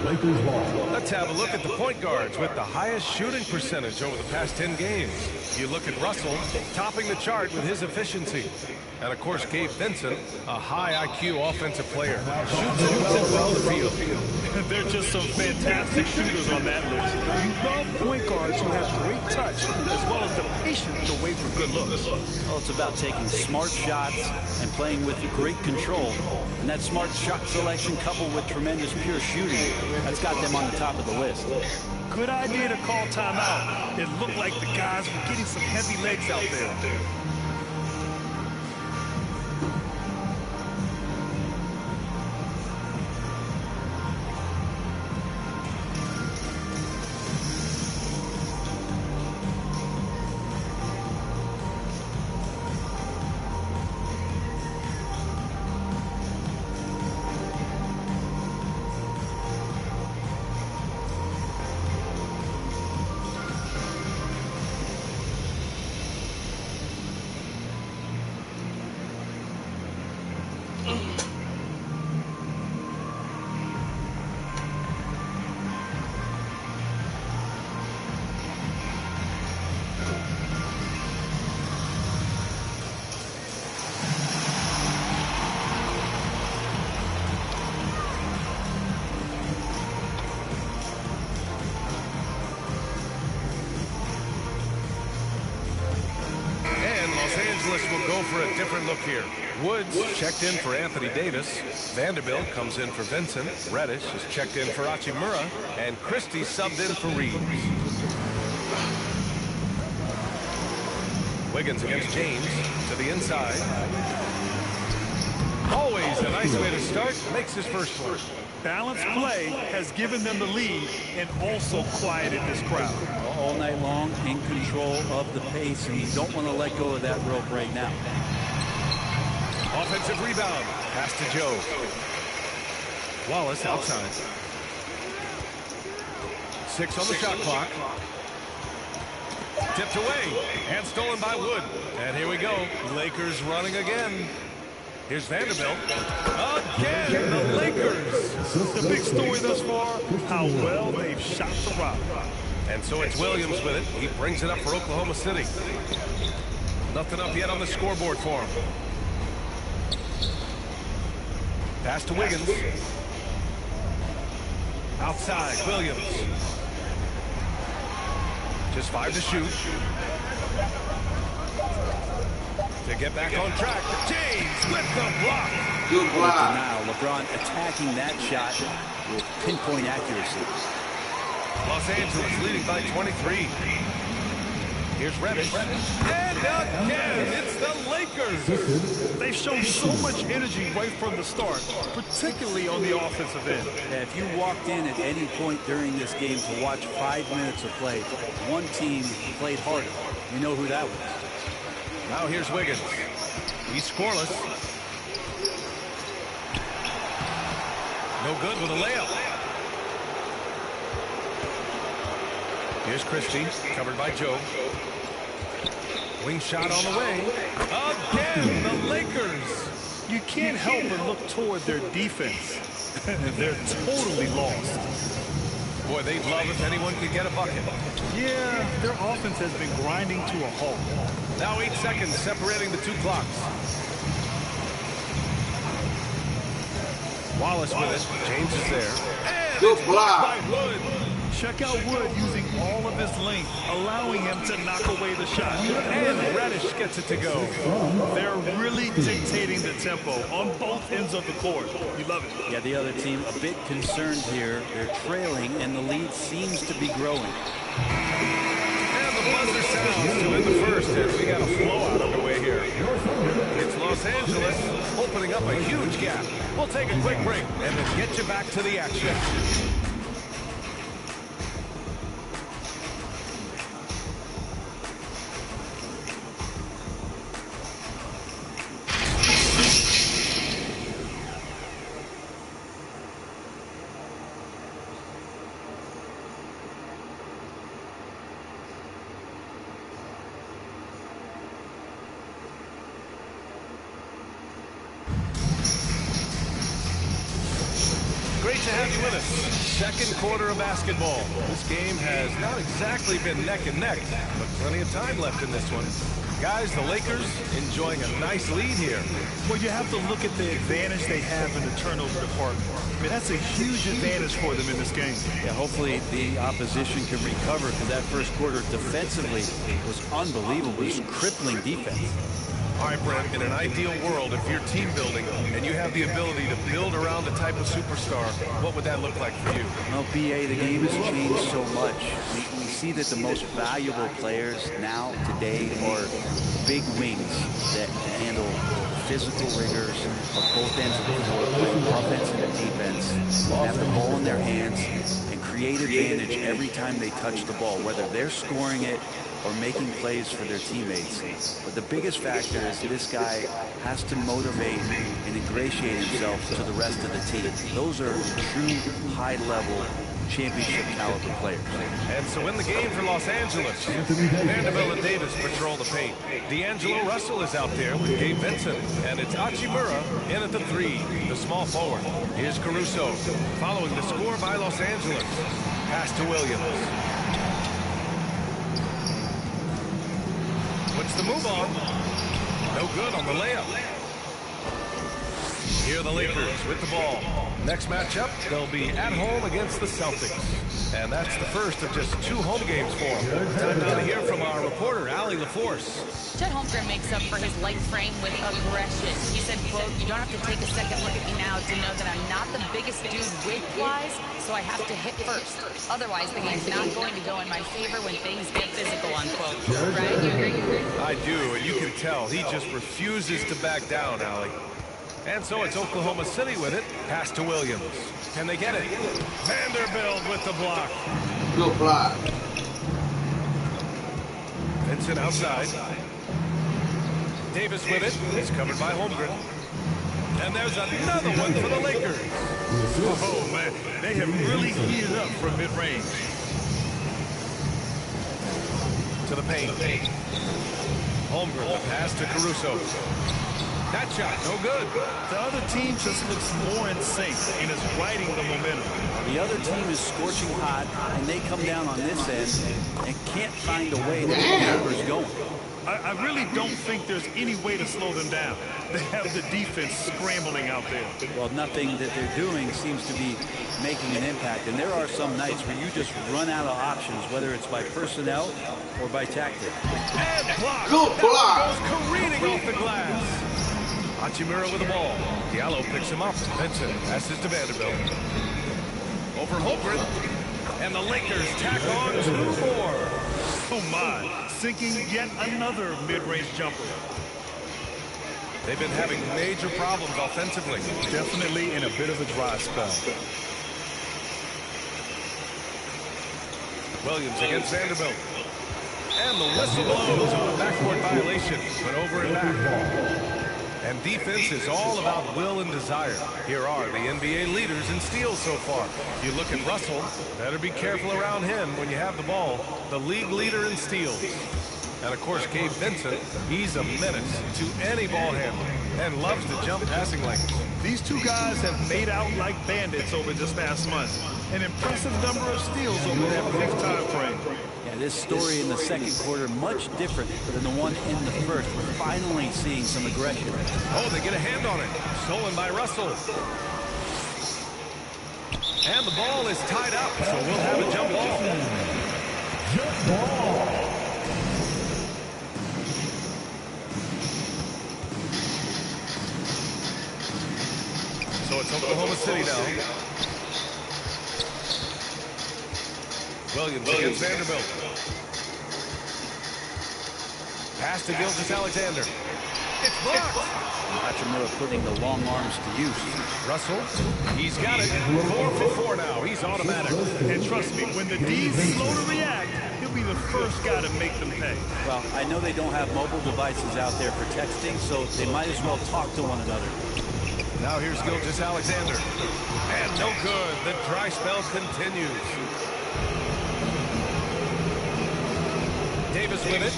Lakers ball. Let's have a look at the point guards with the highest shooting percentage over the past 10 games. You look at Russell, topping the chart with his efficiency. And, of course, Gabe Vincent, a high IQ offensive player. Shoots it well the field. They're just some fantastic shooters on that list. You love point guards who have great touch as well as the patience to wait for good looks. Well, it's about taking smart shots and playing with great control. And that smart shot selection coupled with tremendous pure shooting, that's got them on the top of the list. Good idea to call timeout. It looked like the guys were getting some heavy legs out there. Will go for a different look here. Woods checked in for Anthony Davis. Vanderbilt comes in for Vincent. Reddish is checked in for Hachimura. And Christie subbed in for Reeves. Wiggins against James to the inside. Always a nice way to start. Makes his first one. Balanced play has given them the lead and also quieted this crowd. All night long, in control of the pace, and you don't want to let go of that rope right now. Offensive rebound. Pass to Joe. Wallace outside. 6 on the shot clock. tipped away and stolen by Wood. And here we go. Lakers running again. Here's Vanderbilt. Again, the Lakers. The big story thus far, how well they've shot the rock. And so it's Williams with it. He brings it up for Oklahoma City. Nothing up yet on the scoreboard for him. Pass to Wiggins. Outside, Williams. Just 5 to shoot. To get back on track, James with the block. Good block. Now LeBron attacking that shot with pinpoint accuracy. Los Angeles leading by 23. Here's Reddish. And again, it's the Lakers. They've shown so much energy right from the start, particularly on the offensive end. Yeah, if you walked in at any point during this game to watch 5 minutes of play, one team played harder. You know who that was. Now here's Wiggins. He's scoreless. No good with a layup. Here's Christie, covered by Joe. Wing shot on the way. Again, the Lakers. You can't help but look toward their defense. They're totally lost. Boy, they'd love if anyone could get a bucket. Yeah, their offense has been grinding to a halt. Now 8 seconds separating the 2 clocks. Wallace with it. James is there. And good block by Wood. Check out Wood using all of his length, allowing him to knock away the shot. And Reddish gets it to go. They're really dictating the tempo on both ends of the court. You love it. Yeah, the other team a bit concerned here. They're trailing, and the lead seems to be growing. And the buzzer sounds to end the first, and we got a blowout underway here. It's Los Angeles opening up a huge gap. We'll take a quick break and then get you back to the action. Great to have you with us. Second quarter of basketball. This game has not exactly been neck and neck, but plenty of time left in this one. Guys, the Lakers enjoying a nice lead here. Well, you have to look at the advantage they have in the turnover department. I mean, that's a huge advantage for them in this game. Yeah, hopefully the opposition can recover, because that first quarter defensively was unbelievable. It was crippling defense. All right, Brent, in an ideal world, if you're team building and you have the ability to build around the type of superstar, what would that look like for you? Well, BA, the game has changed so much. We see that the most valuable players now, today, are big wings that can handle physical rigors of both ends of the floor, playing offense and defense, have the ball in their hands, and create advantage every time they touch the ball, whether they're scoring it or making plays for their teammates. But the biggest factor is this guy has to motivate and ingratiate himself to the rest of the team. Those are true high-level championship caliber players. And so in the game for Los Angeles, Vanderbilt and Davis patrol the paint. D'Angelo Russell is out there with Gabe Vincent, and it's Hachimura in at the 3, the small forward. Here's Caruso, following the score by Los Angeles. Pass to Williams. What's the move on? No good on the layup. Here are the Lakers with the ball. Next matchup, they'll be at home against the Celtics. And that's the first of just 2 home games for them. Time now to hear from our reporter, Allie LaForce. Chet Holmgren makes up for his light frame with aggression. He said, quote, "You don't have to take a second look at me now to know that I'm not the biggest dude width-wise, so I have to hit first. Otherwise, the game's not going to go in my favor when things get physical," unquote. Brian, you agree? I do, and you can tell he just refuses to back down, Allie. And so it's Oklahoma City with it. Pass to Williams. Can they get it? Vanderbilt with the block. Good block. Vincent outside. Davis with it. It's covered by Holmgren. And there's another one for the Lakers. Oh, man. They have really heated up from mid-range. to the paint. Holmgren, the pass to Caruso. That shot, no good. The other team just looks more in sync and is riding the momentum. The other team is scorching hot, and they come down on this end and can't find a way to get the numbers going. I really don't think there's any way to slow them down. They have the defense scrambling out there. Well, nothing that they're doing seems to be making an impact. And there are some nights where you just run out of options, whether it's by personnel or by tactic. And block. Good block. Goes careening off the glass. Hachimura with the ball. Diallo picks him up. Vincent passes to Vanderbilt. Over Holmgren. And the Lakers tack on 2 more. Oh my, sinking yet another mid-range jumper. They've been having major problems offensively. Definitely in a bit of a dry spell. Williams against Vanderbilt. And the whistle blows on a backcourt violation. Went over and back. And defense is all about will and desire. Here are the NBA leaders in steals so far. You look at Russell, better be careful around him when you have the ball. The league leader in steals. And of course, Gabe Vincent, he's a menace to any ball handler and loves to jump passing lanes. These two guys have made out like bandits over this past month. An impressive number of steals over that brief time frame. Yeah, this story in the second quarter much different than the one in the first. We're finally seeing some aggression. Oh, they get a hand on it. Stolen by Russell. And the ball is tied up, so we'll have a jump ball. Jump ball. So it's Oklahoma City now. Williams against Vanderbilt. Pass to Gilgeous-Alexander. It's blocked. Hachimura putting the long arms to use. Russell, he's got it. 4 for 4 now. He's automatic. And trust me, when the D's slow to react, he'll be the first guy to make them pay. Well, I know they don't have mobile devices out there for texting, so they might as well talk to one another. Now here's Gilgeous-Alexander. And no good. The dry spell continues. Davis with it.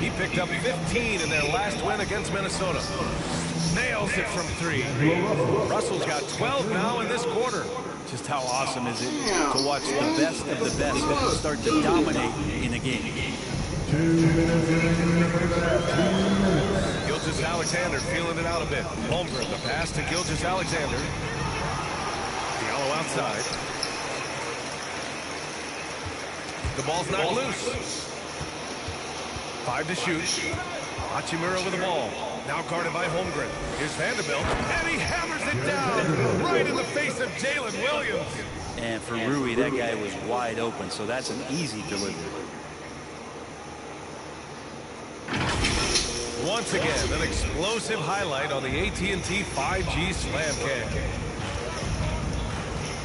He picked up 15 in their last win against Minnesota. Nails it from 3. Russell's got 12 now in this quarter. Just how awesome is it to watch the best of the best start to dominate in a game. 2 minutes. Gilgeous-Alexander feeling it out a bit. Holmgren, the pass to Gilgeous-Alexander. Diallo outside. The ball's not loose. 5 to shoot. Hachimura with the ball. Now guarded by Holmgren. Here's Vanderbilt. And he hammers it down right in the face of Jalen Williams. And for Rui, that guy was wide open, so that's an easy delivery. Once again, an explosive highlight on the AT&T 5G Slam Cam.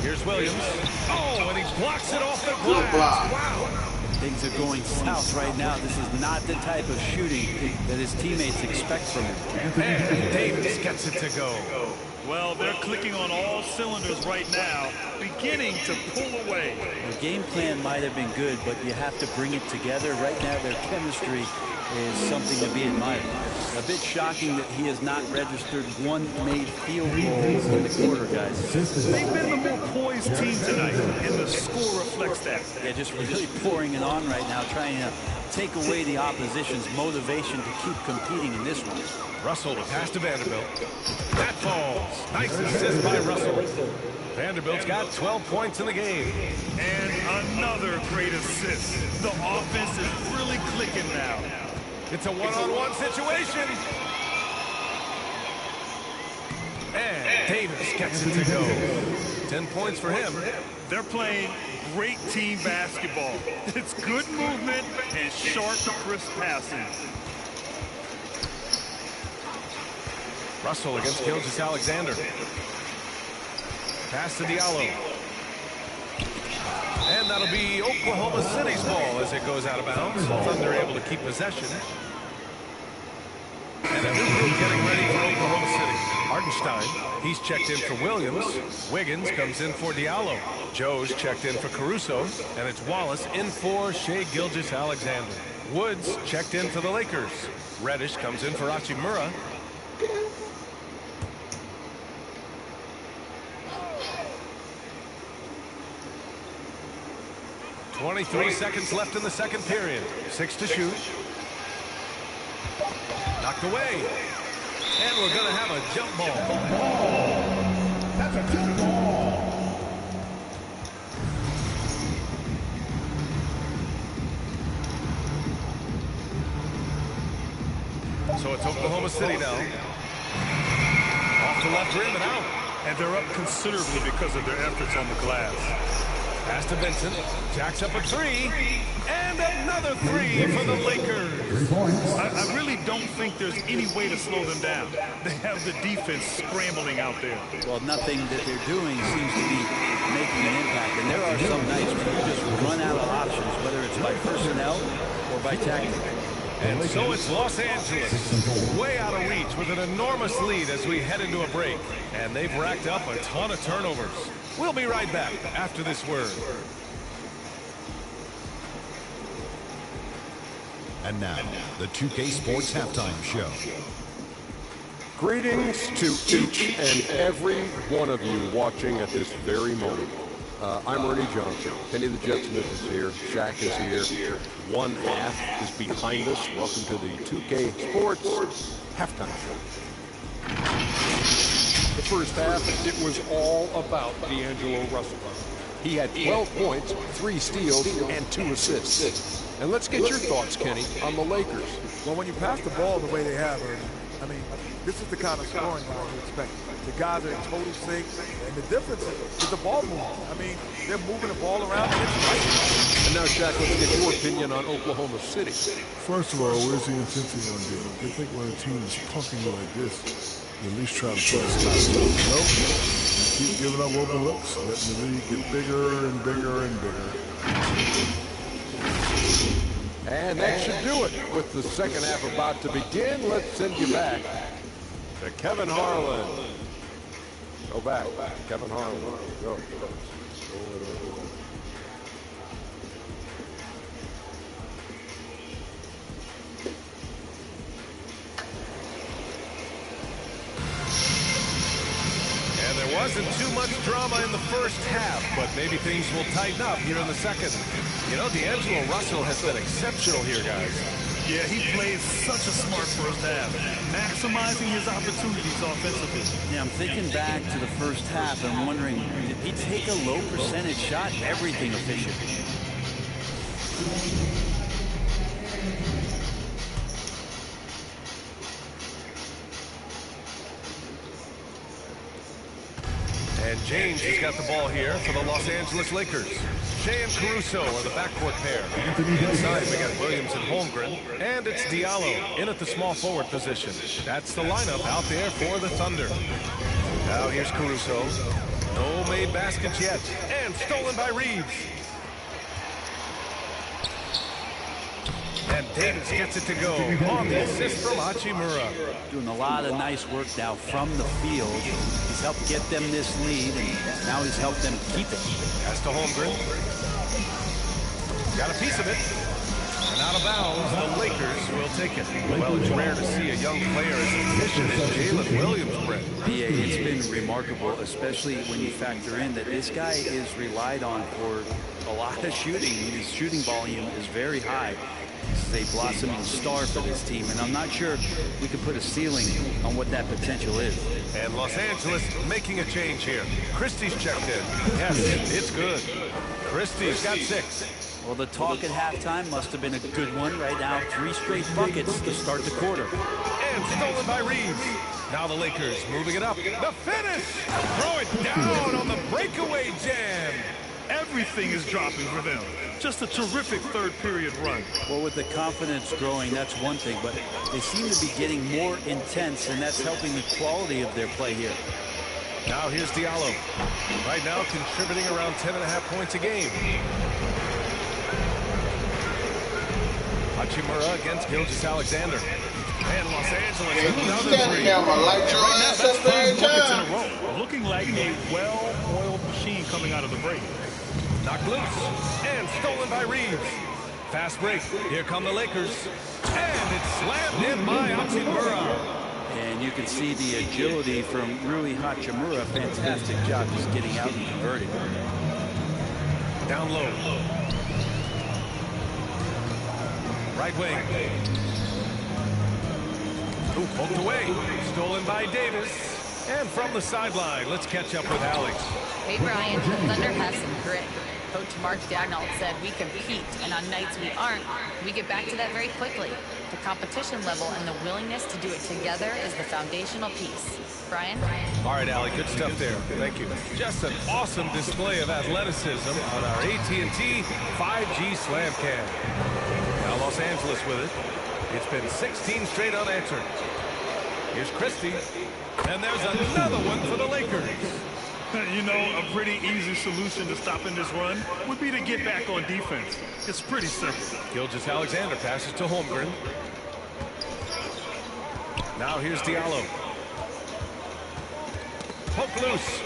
Here's Williams. Oh, and he blocks it off the glass. Wow. Things are going south right now. This is not the type of shooting that his teammates expect from him. And Davis gets it to go. Well, they're clicking on all cylinders right now, beginning to pull away. The game plan might have been good, but you have to bring it together. Right now, their chemistry is something to be admired. A bit shocking that he has not registered one made field goal in the quarter, guys. They've been the more poised team tonight, and the score reflects that. Yeah, just really pouring it on right now, trying to take away the opposition's motivation to keep competing in this one. Russell, the pass to Vanderbilt. That falls. Nice assist by Russell. Vanderbilt's got 12 points in the game. And another great assist. The offense is really clicking now. It's a one-on-one situation. And Davis gets it to go. 10 points for him. They're playing great team basketball. It's good movement and sharp, crisp passing. Russell against Gilgeous-Alexander. Pass to Diallo. And that'll be Oklahoma City's ball as it goes out of bounds. Thunder able to keep possession. And a new group getting ready for Oklahoma City. Hartenstein, he's checked in for Williams. Wiggins comes in for Diallo. Joe's checked in for Caruso. And it's Wallace in for Shai Gilgeous-Alexander. Woods checked in for the Lakers. Reddish comes in for Hachimura. .23 seconds left in the second period. 6 to shoot. Knocked away. And we're going to have a jump ball. That's a jump ball. So it's Oklahoma City now. Off the left rim and out. And they're up considerably because of their efforts on the glass. Pass to Vincent. Jacks up a three. And another three for the Lakers. I really don't think there's any way to slow them down. They have the defense scrambling out there. Well, nothing that they're doing seems to be making an impact. And there are some nights when you just run out of options, whether it's by personnel or by tactic. And so it's Los Angeles, way out of reach with an enormous lead as we head into a break. And they've racked up a ton of turnovers. We'll be right back after this word. And now, the 2K Sports Halftime Show. Greetings to each and every one of you watching at this very moment. I'm Ernie Johnson. Kenny the Jet Smith is here. Shaq is here. One half is behind us. Welcome to the 2K Sports Halftime Show. The first half, it was all about D'Angelo Russell. He had 12 points, 3 steals, and 2 assists. And let's get your thoughts, Kenny, on the Lakers. Well, when you pass the ball the way they have, Ernie, I mean, this is the kind of scoring line you expect. The guys are in total sync, and the difference is the ball movement. I mean, they're moving the ball around, and it's right. And now, Shaq, let's get your opinion on Oklahoma City. First of all, where's the intensity on game? They think when a team is punking you like this, you at least try to play stop. Nope. Keep giving up open looks, letting the league get bigger and bigger and bigger. And that should do it. With the second half about to begin, let's send you back to Kevin Harlan. Go back. Kevin Harlan. Go. And there wasn't too much drama in the first half, but maybe things will tighten up here in the second. You know, D'Angelo Russell has been exceptional here, guys. Yeah, he plays such a smart first half, maximizing his opportunities offensively. Yeah, I'm thinking back to the first half and I'm wondering, did he take a low percentage shot? Everything efficient. And James has got the ball here for the Los Angeles Lakers. Shea and Caruso are the backcourt pair. Inside, we got Williams and Holmgren. And it's Diallo in at the small forward position. That's the lineup out there for the Thunder. Now here's Caruso. No made baskets yet. And stolen by Reeves. And Davis gets it to go on the assist from Hachimura. Doing a lot of nice work now from the field. He's helped get them this lead, and now he's helped them keep it. Pass to Holmgren. Got a piece of it. And out of bounds, the Lakers will take it. Well, it's rare to see a young player as efficient as Jalen Williams, Brett. Yeah, it's been remarkable, especially when you factor in that this guy is relied on for a lot of shooting. His shooting volume is very high. This is a blossoming star for this team, and I'm not sure we can put a ceiling on what that potential is. And Los Angeles making a change here. Christie's checked in. Yes, it's good. Christie's got 6. Well, the talk at halftime must have been a good one. Right now, 3 straight buckets to start the quarter. And stolen by Reeves. Now the Lakers moving it up. The finish! Throw it down on the breakaway jam. Everything is dropping for them. Just a terrific third period run. Well, with the confidence growing, that's one thing, but they seem to be getting more intense, and that's helping the quality of their play here. Now here's Diallo. Right now contributing around 10.5 points a game. Hachimura against Gilgeous-Alexander. And Los Angeles another 3. Right now, that's 5 buckets in a row. Looking like a well-oiled machine coming out of the break. Knocked loose and stolen by Reeves. Fast break. Here come the Lakers. And it's slammed in by Hachimura. And you can see the agility from Rui Hachimura. Fantastic job just getting out and converting. Down low. Right wing. Ooh, poked away. Stolen by Davis. And from the sideline, let's catch up with Alex. Hey, Brian, the Thunder has some grit. Coach Mark Dagnall said we compete, and on nights we aren't, we get back to that very quickly. The competition level and the willingness to do it together is the foundational piece. Brian? All right, Allie, good stuff there. Thank you. Just an awesome display of athleticism on our AT&T 5G Slam Cam. Now Los Angeles with it. It's been 16 straight unanswered. Here's Christie. And there's another one for the Lakers. You know, a pretty easy solution to stopping this run would be to get back on defense. It's pretty simple. Gilgeous-Alexander passes to Holmgren. Now here's Diallo. Poke loose.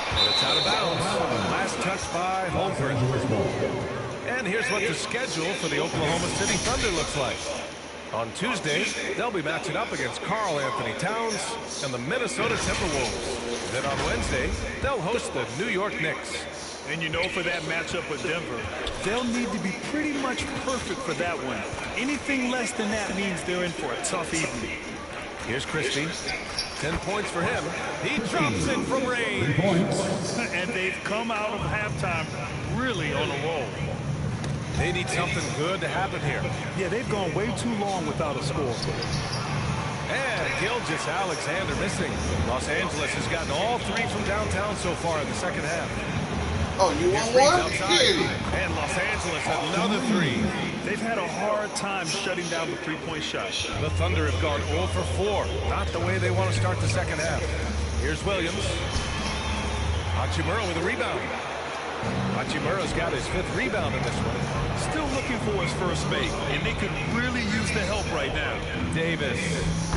And it's out of bounds. Last touch by Holmgren. And here's what the schedule for the Oklahoma City Thunder looks like. On Tuesday, they'll be matching up against Karl Anthony Towns and the Minnesota Timberwolves. Then on Wednesday, they'll host the New York Knicks. And you know, for that matchup with Denver, they'll need to be pretty much perfect for that one. Anything less than that means they're in for a tough evening. Here's Christie. 10 points for him. He drops it from range. And they've come out of halftime really on a roll. They need something good to happen here. Yeah, they've gone way too long without a score. And Gilgeous-Alexander missing. Los Angeles has gotten all three from downtown so far in the second half. Oh, you want one? Get it. And Los Angeles another three. They've had a hard time shutting down the three-point shot. The Thunder have gone 0 for 4. Not the way they want to start the second half. Here's Williams. Hachimura with a rebound. Hachimura's got his 5th rebound in this one. Still looking for his first make, and they could really use the help right now. Davis.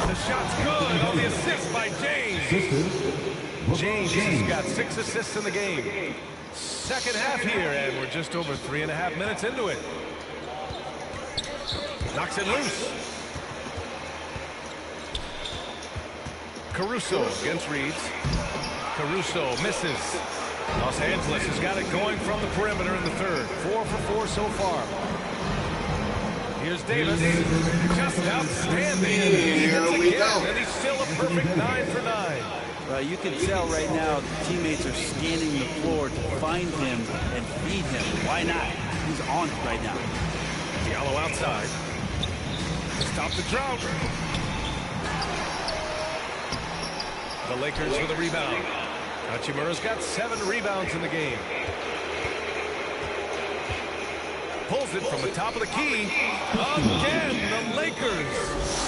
The shot's good on the assist by James. James has got 6 assists in the game. Second half here, and we're just over 3.5 minutes into it. Knocks it loose. Caruso against Reeves. Caruso misses. Los Angeles has got it going from the perimeter in the third. 4 for 4 so far. Here's Davis. Just outstanding. Here we go. And he's still a perfect 9 for 9. Well, you can tell right now the teammates are scanning the floor to find him and feed him. Why not? He's on it right now. Diallo outside. Stop the drought. The Lakers with a rebound. Hachimura's got 7 rebounds in the game. Pulls it from the top of the key. Again, the Lakers.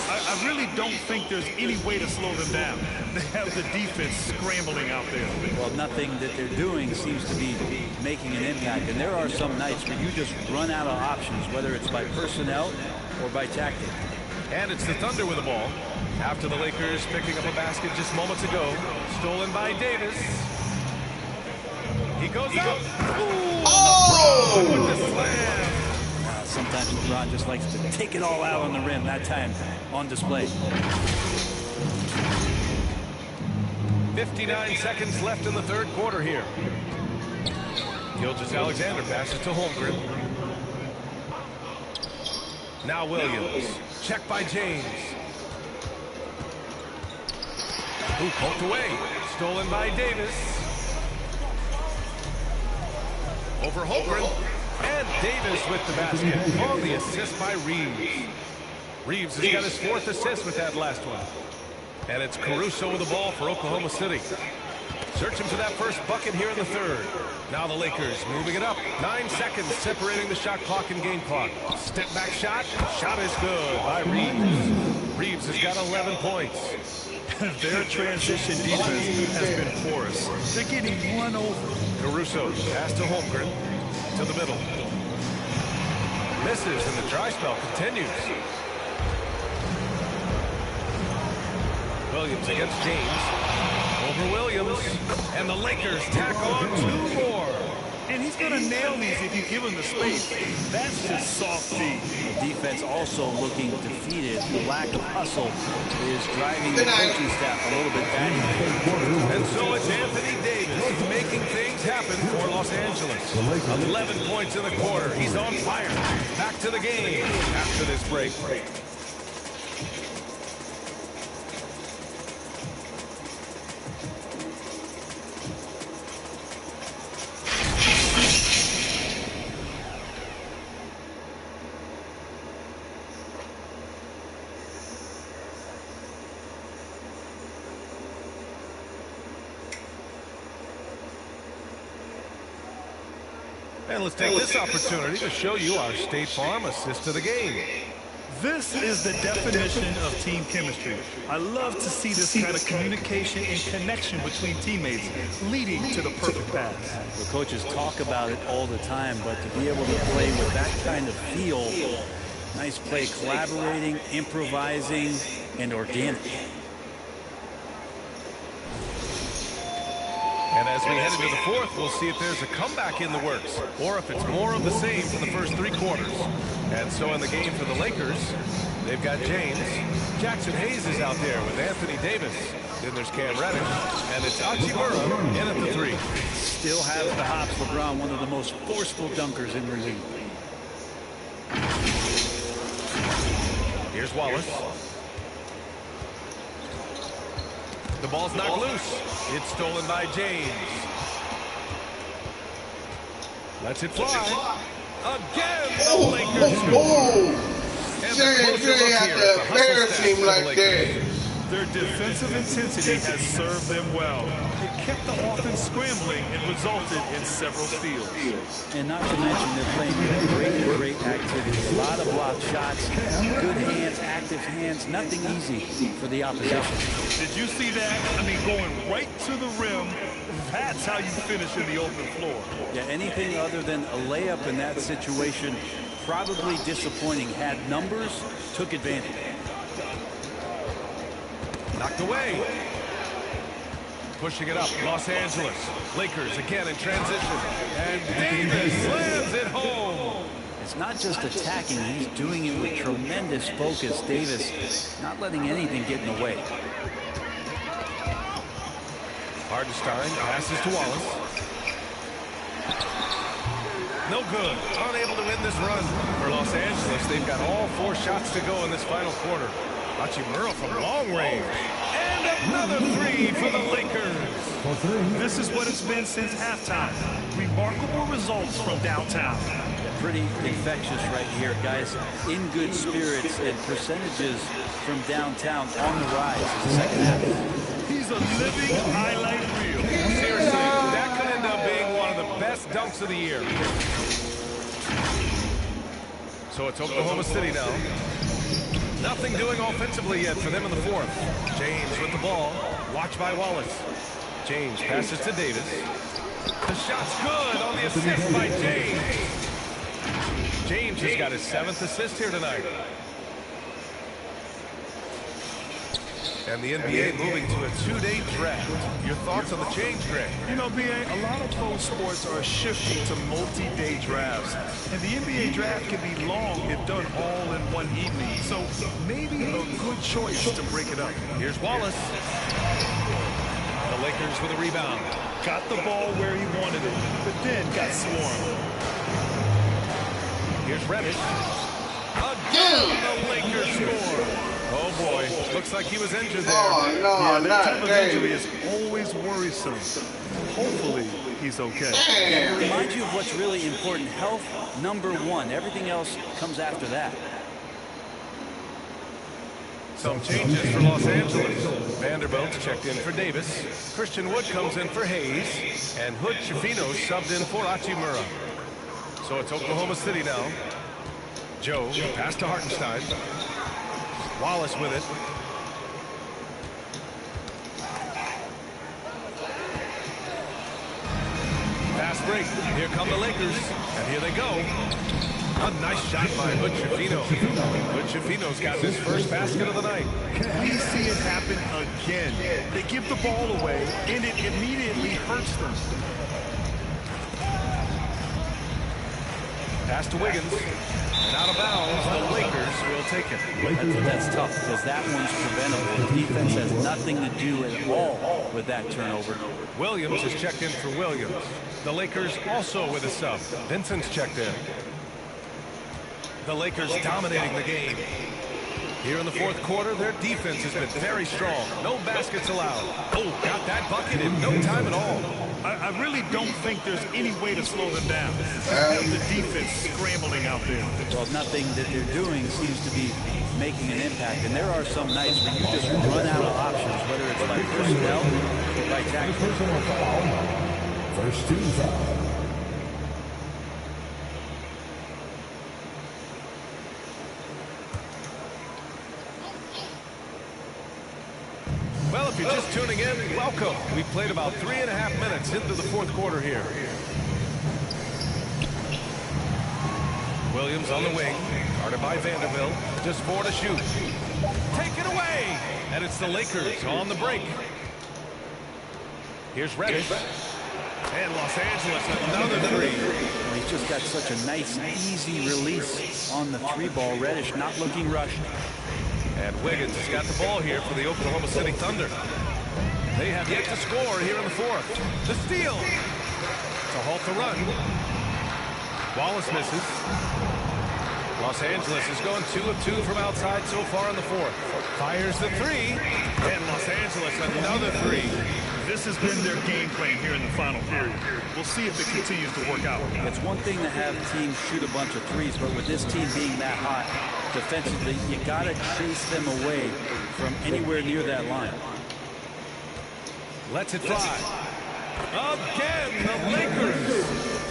I really don't think there's any way to slow them down. They have the defense scrambling out there. Well, nothing that they're doing seems to be making an impact. And there are some nights where you just run out of options, whether it's by personnel or by tactic. And it's the Thunder with the ball. After the Lakers picking up a basket just moments ago. Stolen by Davis. He goes out. Ooh, LeBron with the slam. Sometimes LeBron just likes to take it all out on the rim. That time on display. 59 seconds left in the third quarter here. Gilgeous-Alexander passes to Holmgren. Now Williams. Check by James. Who poked away. Stolen by Davis. Over Holmgren. And Davis with the basket on the assist by Reeves. Reeves has got his 4th assist with that last one. And it's Caruso with the ball for Oklahoma City. Searching for that first bucket here in the third. Now the Lakers moving it up. 9 seconds separating the shot clock and game clock. Step back shot. Shot is good by Reeves. Reeves has got 11 points. Their transition defense has been porous. They're getting run over. Caruso pass to Holmgren. To the middle. Misses and the dry spell continues. Williams against James. Over Williams. And the Lakers tack on 2 more. And he's going to nail these if you give him the space. That's just soft D. The defense also looking defeated. The lack of hustle is driving the coaching staff a little bit batty. And so it's Anthony Davis making things happen for Los Angeles. 11 points in the quarter. He's on fire. Back to the game after this break. And let's take this opportunity to show you our State Farm assist to the game. This is the definition of team chemistry. I love to see this kind of communication and connection between teammates leading to the perfect pass. The coaches talk about it all the time, but to be able to play with that kind of feel, nice play, collaborating, improvising, and organic. And as we head into the fourth, we'll see if there's a comeback in the works or if it's more of the same for the first 3 quarters. And so in the game for the Lakers, they've got James. Jackson Hayes is out there with Anthony Davis. Then there's Cam Reddish. And it's Hachimura in at the 3. Still has the hops. LeBron, one of the most forceful dunkers in the league. Here's Wallace. The ball's knocked loose. It's stolen by James. Lets it fly. Again, the Lakers score. James, you ain't have to embarrass him like that. Their defensive intensity has served them well. It kept the offense scrambling and resulted in several steals. And not to mention they're playing great activity. A lot of block shots, good hands, active hands, nothing easy for the opposition. Did you see that? I mean, going right to the rim, that's how you finish in the open floor. Yeah, anything other than a layup in that situation, probably disappointing. Had numbers, took advantage. Knocked away. Pushing it up, Los Angeles. Lakers again in transition. And Davis slams it home. It's not just attacking, he's doing it with tremendous focus. Davis not letting anything get in the way. Hardenstein passes to Wallace. No good. Unable to win this run for Los Angeles. They've got all 4 shots to go in this final quarter. Hachimura from long range. And another 3 for the Lakers. This is what it's been since halftime. Remarkable results from downtown. Yeah, pretty infectious right here, guys. In good spirits and percentages from downtown on the rise in the second half. He's a living highlight reel. Seriously, that could end up being one of the best dunks of the year. So it's Oklahoma City now. Nothing doing offensively yet for them in the fourth. James with the ball. Watched by Wallace. James passes to Davis. The shot's good on the assist by James. James has got his 7th assist here tonight. And the NBA moving to a 2-day draft. Your thoughts on the change, Greg? You know, B.A., a lot of pro sports are shifting to multi-day drafts. And the NBA draft can be long if done all in one evening. So maybe a good choice to break it up. Here's Wallace. The Lakers with a rebound. Got the ball where he wanted it, but then got swarmed. Here's Reddish. Again, the Lakers score. Oh boy, looks like he was injured there. Oh no, that type of injury is always worrisome. Hopefully, he's okay. Yeah, it reminds you of what's really important. Health, #1. Everything else comes after that. Some changes for Los Angeles. Vanderbilt's checked in for Davis. Christian Wood comes in for Hayes. And Hood Chifino subbed in for Hachimura. So it's Oklahoma City now. Joe, pass to Hartenstein. Wallace with it. Fast break. Here come the Lakers. And here they go. A nice shot by Hood Chifino. Hood Chifino's got his first basket of the night. We see it happen again. They give the ball away, and it immediately hurts them. Pass to Wiggins. And out of bounds, the Lakers will take it. That's tough because that one's preventable. The defense has nothing to do at all with that turnover. Williams is checked in for Williams. The Lakers also with a sub. Vincent's checked in. The Lakers dominating the game. Here in the fourth quarter, their defense has been very strong. No baskets allowed. Oh, got that bucket in no time at all. I really don't think there's any way to slow them down. The defense scrambling out there. Well, nothing that they're doing seems to be making an impact. And there are some nights where you just run out of options, whether it's by personnel or by tactics. First team foul. Well, if you're just tuning in, welcome. We played about 3.5 minutes into the fourth quarter here. Williams on the wing, guarded by Vanderbilt. Just 4 to shoot. Take it away! And it's the Lakers on the break. Here's Reddish. And Los Angeles, another three. Well, he's just got such a nice, easy release on the three ball. Reddish not looking rushed. And Wiggins has got the ball here for the Oklahoma City Thunder. They have yet to score here in the fourth. The steal. To halt the run. Wallace misses. Los Angeles is going 2 of 2 from outside so far in the fourth. Fires the three. And Los Angeles another three. This has been their game plan here in the final period. We'll see if it continues to work out. It's one thing to have teams shoot a bunch of threes, but with this team being that hot defensively, you got to chase them away from anywhere near that line. Lets it fly. Again, the Lakers.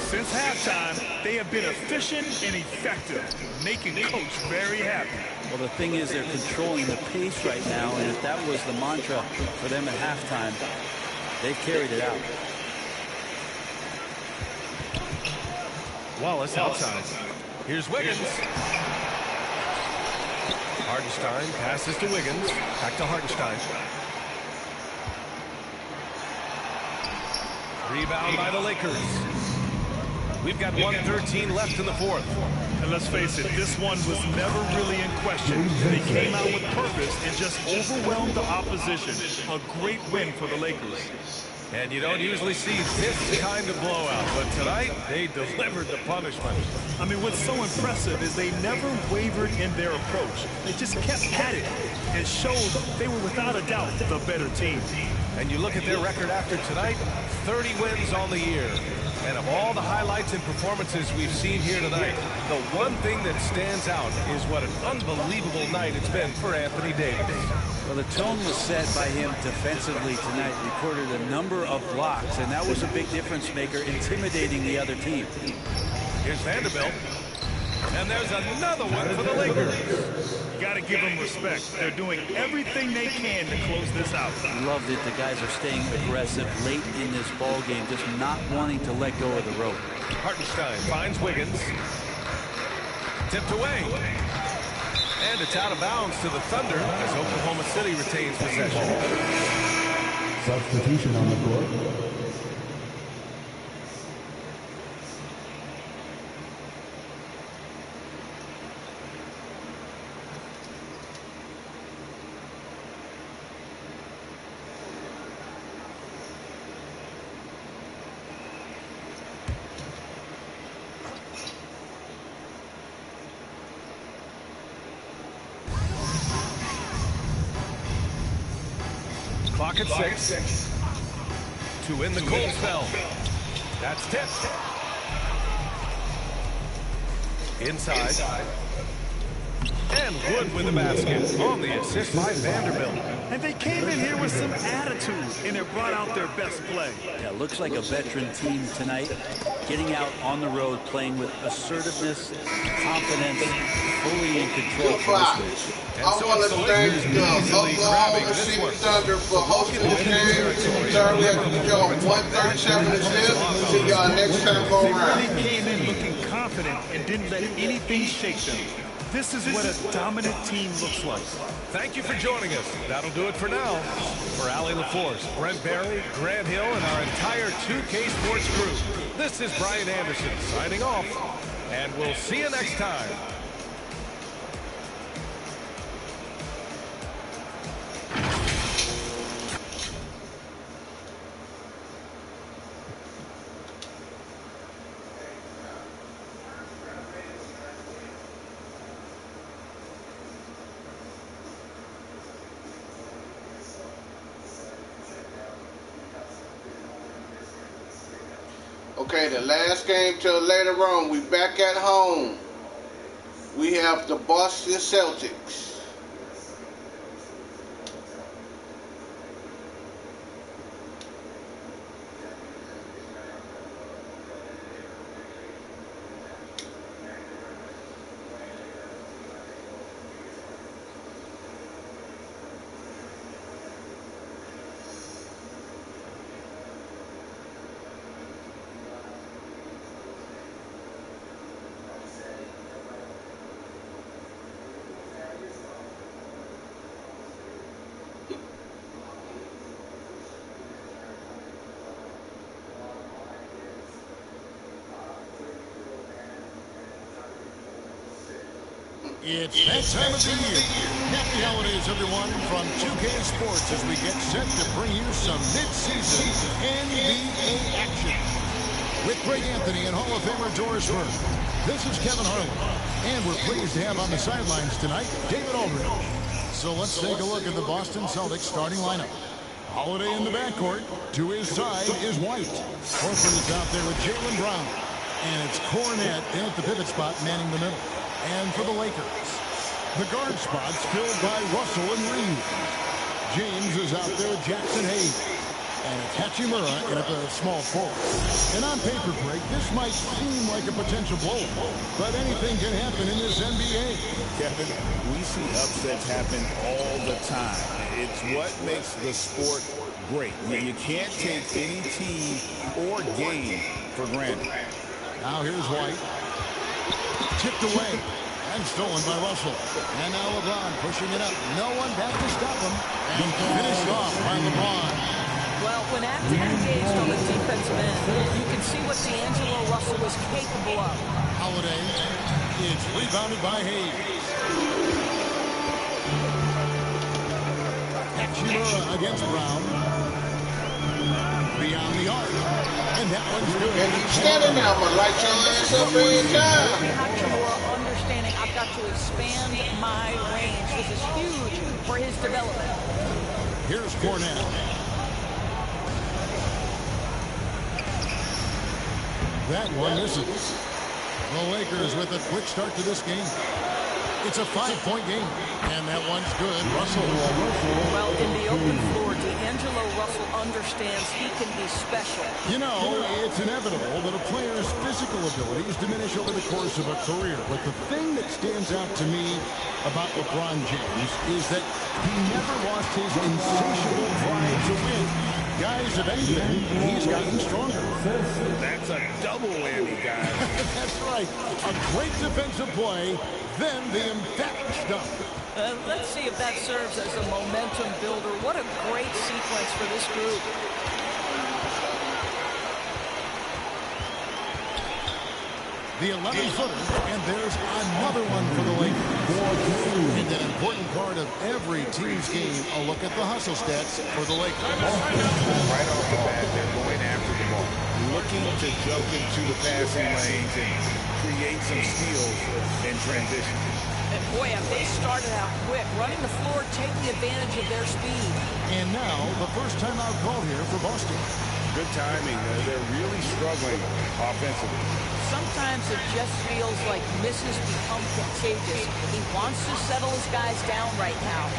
Since halftime, they have been efficient and effective, making Coach very happy. Well, the thing is, they're controlling the pace right now, and if that was the mantra for them at halftime, they've carried it out. Wallace outside. Here's Wiggins. Hartenstein passes to Wiggins. Back to Hartenstein. Rebound by the Lakers. We've got 1:13 left in the fourth. And let's face it, this one was never really in question. They came out with purpose and just overwhelmed the opposition. A great win for the Lakers. And you don't usually see this kind of blowout, but tonight they delivered the punishment. I mean, what's so impressive is they never wavered in their approach. They just kept at it and showed they were without a doubt the better team. And you look at their record after tonight, 30 wins on the year. And of all the highlights and performances we've seen here tonight, the one thing that stands out is what an unbelievable night it's been for Anthony Davis. Well, the tone was set by him defensively tonight. Recorded a number of blocks, and that was a big difference maker, intimidating the other team. Here's Vanderbilt. And there's another one for the Lakers. You got to give them respect. They're doing everything they can to close this out. Love that the guys are staying aggressive late in this ball game, just not wanting to let go of the rope. Hartenstein finds Wiggins. Tipped away. And it's out of bounds to the Thunder as Oklahoma City retains possession. Substitution on the court. Clock at 6. To win the cold spell. That's tipped. Inside. And Wood with the basket on the assist by Vanderbilt. And they came in here with some attitude, and it brought out their best play. Yeah, looks like a veteran team tonight, getting out on the road, playing with assertiveness, confidence, fully in control for this week. I want to thank the Oklahoma City Thunder for hosting this game. Sorry we had to go 137 to 10. See y'all next time go around. They really came in looking confident and didn't let anything shake them. This is what a dominant team looks like. Thank you for joining us. That'll do it for now. For Allie LaForce, Brent Barry, Grant Hill, and our entire 2K Sports crew, this is Brian Anderson signing off. and we'll see you next time. Okay, the last game till later on. We back at home. We have the Boston Celtics. It's that time of the year. Happy holidays, everyone, from 2K Sports as we get set to bring you some mid-season NBA action. With Greg Anthony and Hall of Famer Doris Burke, this is Kevin Harlan. And we're pleased to have on the sidelines tonight, David Aldridge. So let's take a look at the Boston Celtics starting lineup. Holiday in the backcourt. To his side is White. Horford is out there with Jaylen Brown. And it's Cornette in at the pivot spot, manning the middle. And for the Lakers, the guard spots filled by Russell and Reed. James is out there with Jackson Hayes. And it's Hachimura in at the small forward. And on paper break, this might seem like a potential blow, but anything can happen in this NBA. Kevin, we see upsets happen all the time. It's what makes the sport great. You can't take any team or game for granted. Now here's White. Tipped away and stolen by Russell. And now LeBron pushing it up. No one back to stop him. And finished off by LeBron. Well, when acting engaged on the defensive end, you can see what D'Angelo Russell is capable of. Holiday is rebounded by Hayes. Hachimura against Brown. Beyond the arc. And that one's good. And he's standing now, but light your ass up every time. Hachimura understanding I've got to expand my range. This is huge for his development. Here's Cornette. That one misses. The Lakers with a quick start to this game. It's a 5-point game. And that one's good. Russell. Well, in the open floor, D'Angelo Russell understands he can be special. You know, it's inevitable that a player's physical abilities diminish over the course of a career. But the thing that stands out to me about LeBron James is that he never lost his insatiable drive to win. Guys, if anything, he's gotten stronger. That's a double whammy, guys. That's right. A great defensive play, then the emphatic stuff. Let's see if that serves as a momentum builder. What a great sequence for this group. The 11-footer, and there's another one for the Lakers. And an important part of every team's game, a look at the hustle stats for the Lakers. Right off the bat, they're going after the ball, looking to jump into the passing lanes and create some steals in transition. And boy, have they started out quick, running the floor, taking advantage of their speed. And now, the first time out call here for Boston. Good timing. They're really struggling offensively. Sometimes it just feels like misses become contagious. He wants to settle his guys down right now.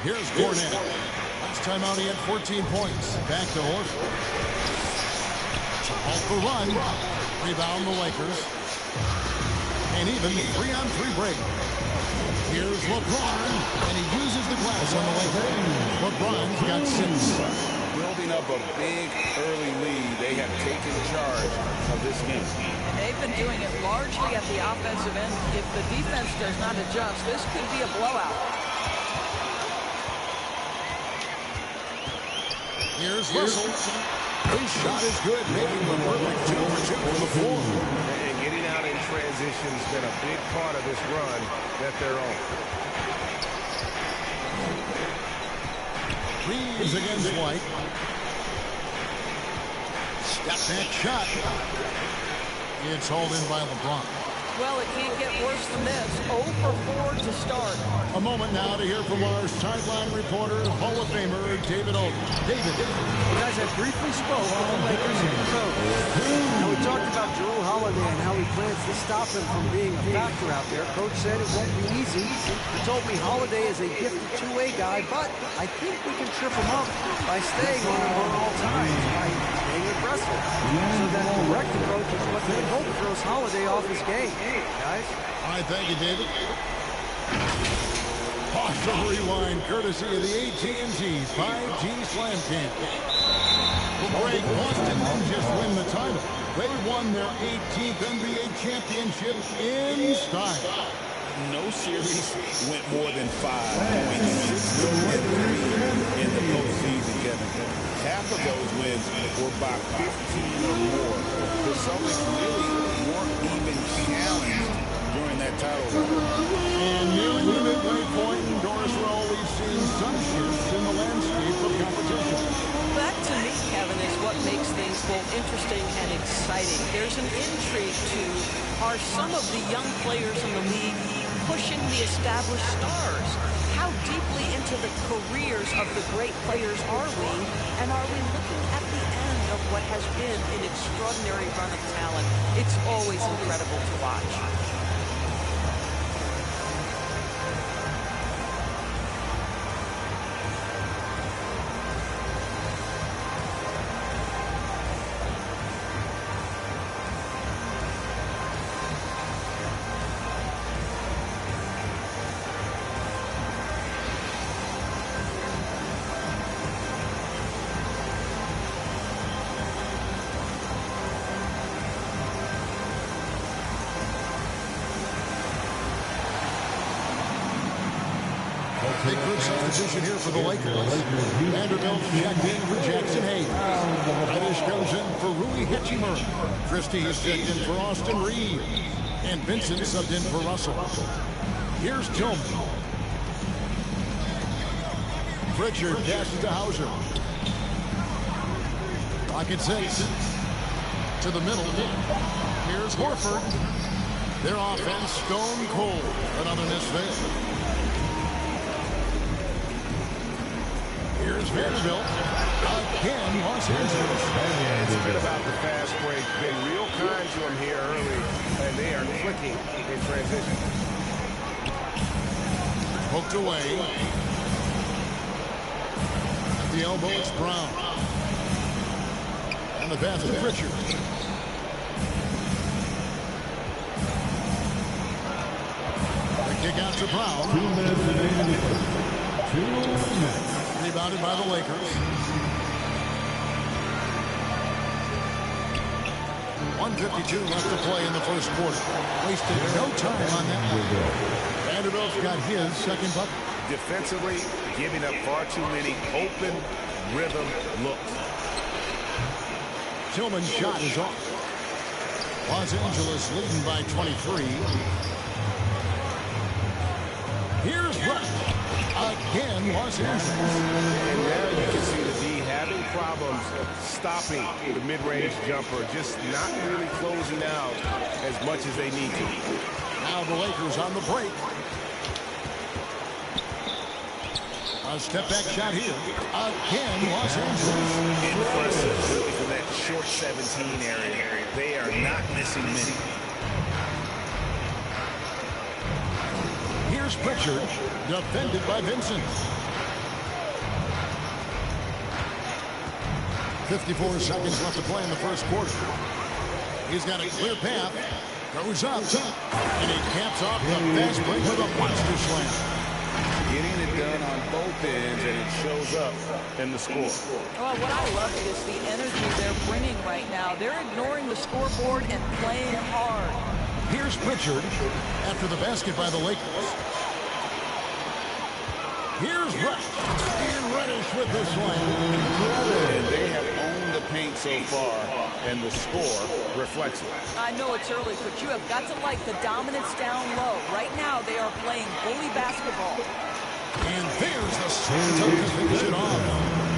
Here's Cornette. Last time out, he had 14 points. Back to Horford. Off the run. Rebound the Lakers. And even 3-on-3 break. Here's LeBron, and he uses the glass on the Lakers. LeBron's got 6. Building up a big early lead, they have taken charge of this game. And they've been doing it largely at the offensive end. If the defense does not adjust, this could be a blowout. Here's Russell. His shot is good, making the perfect 2 for 2 from the floor. And getting out in transition has been a big part of this run that they're on. Reeves against White. Step back shot. It's hauled in by LeBron. Well, it can't get worse than this. 0 for 4 to start. A moment now to hear from our sideline reporter, Hall of Famer David Oden. David. Guys, I briefly spoke with the Lakers and the coach. Now, we talked about Drew Holiday and how he plans to stop him from being a factor out there. Coach said it won't be easy. He told me Holiday is a gifted two-way guy, but I think we can trip him up by staying on him at all times, by staying aggressive. So that direct approach is what they hope throws Holiday off his game. Guys? All right, thank you, David. Awesome rewind, courtesy of the AT&T 5G Slam Camp. The break, Boston didn't just win the title. They won their 18th NBA championship in style. No series went more than 5 points, 6 and 3 in the postseason, Kevin. Half of those wins were by 15 or more. The Celtics really weren't even challenged during that title run. And nearing the midway point in Doris Roll, we've seen some shifts in the landscape of competition. That, to me, Kevin, is what makes things both interesting and exciting. There's an intrigue to, are some of the young players in the league pushing the established stars? How deeply into the careers of the great players are we? And are we looking at the end of what has been an extraordinary run of talent? It's always incredible to watch. Big good substitution here for the Lakers. Vanderbilt checked in for Jackson Hayes. Reddish comes in for Rui Hachimura. Christie is checked in for Austin Reed. And Vincent subbed in for Russell. Here's Tillman. Pritchard passes to Hauser. Rocket 6. To the middle. Here's Horford. Their offense stone cold. Another miss there. Here's Vanderbilt. Again, Los Angeles. It's been about the fast break. Been real kind to them here early, and they are clicking in transition. Poked away. At the elbow, it's Brown. And the pass to Pritchard. The kick out to Brown. 2 minutes and 2 minutes. Rebounded by the Lakers. 1:52 left to play in the first quarter. Wasted no time on that one. Vanderbilt's got his second bucket. Defensively, giving up far too many open rhythm looks. Tillman's shot is off. Los Angeles leading by 23. Here's Rush. Again, Los Angeles. And now you can see the D having problems stopping the mid-range jumper, just not really closing out as much as they need to. Now the Lakers on the break. A step-back shot here. Again, Los Angeles. Impressive, really, from that short 17 area. They are not missing many. Here's Pritchard, defended by Vincent. 54 seconds left to play in the first quarter. He's got a clear path. Goes up. And he caps off the fast break with a monster slam. Getting it done on both ends, and it shows up in the score. Well, what I love is the energy they're bringing right now. They're ignoring the scoreboard and playing hard. Here's Pritchard after the basket by the Lakers. Here's Reddish. And Reddish with the slam. And they have owned the paint so far, and the score reflects it. I know it's early, but you have got to like the dominance down low. Right now, they are playing bully basketball. And there's the swing to finish it off.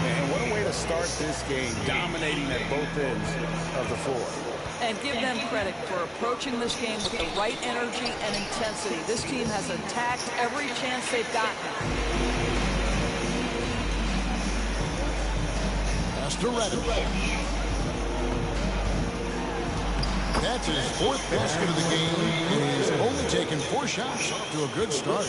And what a way to start this game, dominating at both ends of the floor. And give them credit for approaching this game with the right energy and intensity. This team has attacked every chance they've gotten. Pass to Reddish. That's his fourth basket of the game, and he's only taken 4 shots off to a good start.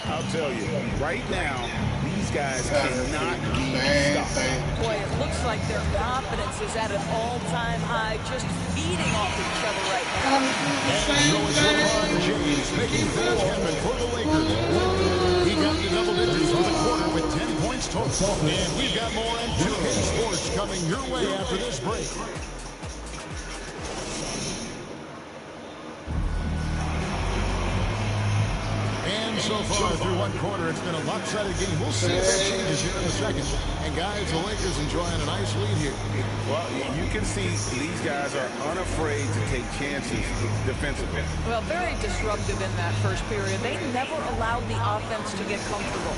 I'll tell you, right now, these guys cannot be stopped. Boy, it looks like their confidence is at an all-time high, just feeding off each other right now. And so it's LeBron James making things happen for the Lakers. He got to double digits for the quarter with 10 points total. And we've got more on 2K Sports coming your way after this break. So far through one quarter, it's been a lopsided game. We'll see if that changes here in a second. And guys, the Lakers enjoying a nice lead here. Well, you can see these guys are unafraid to take chances defensively. Well, very disruptive in that first period. They never allowed the offense to get comfortable.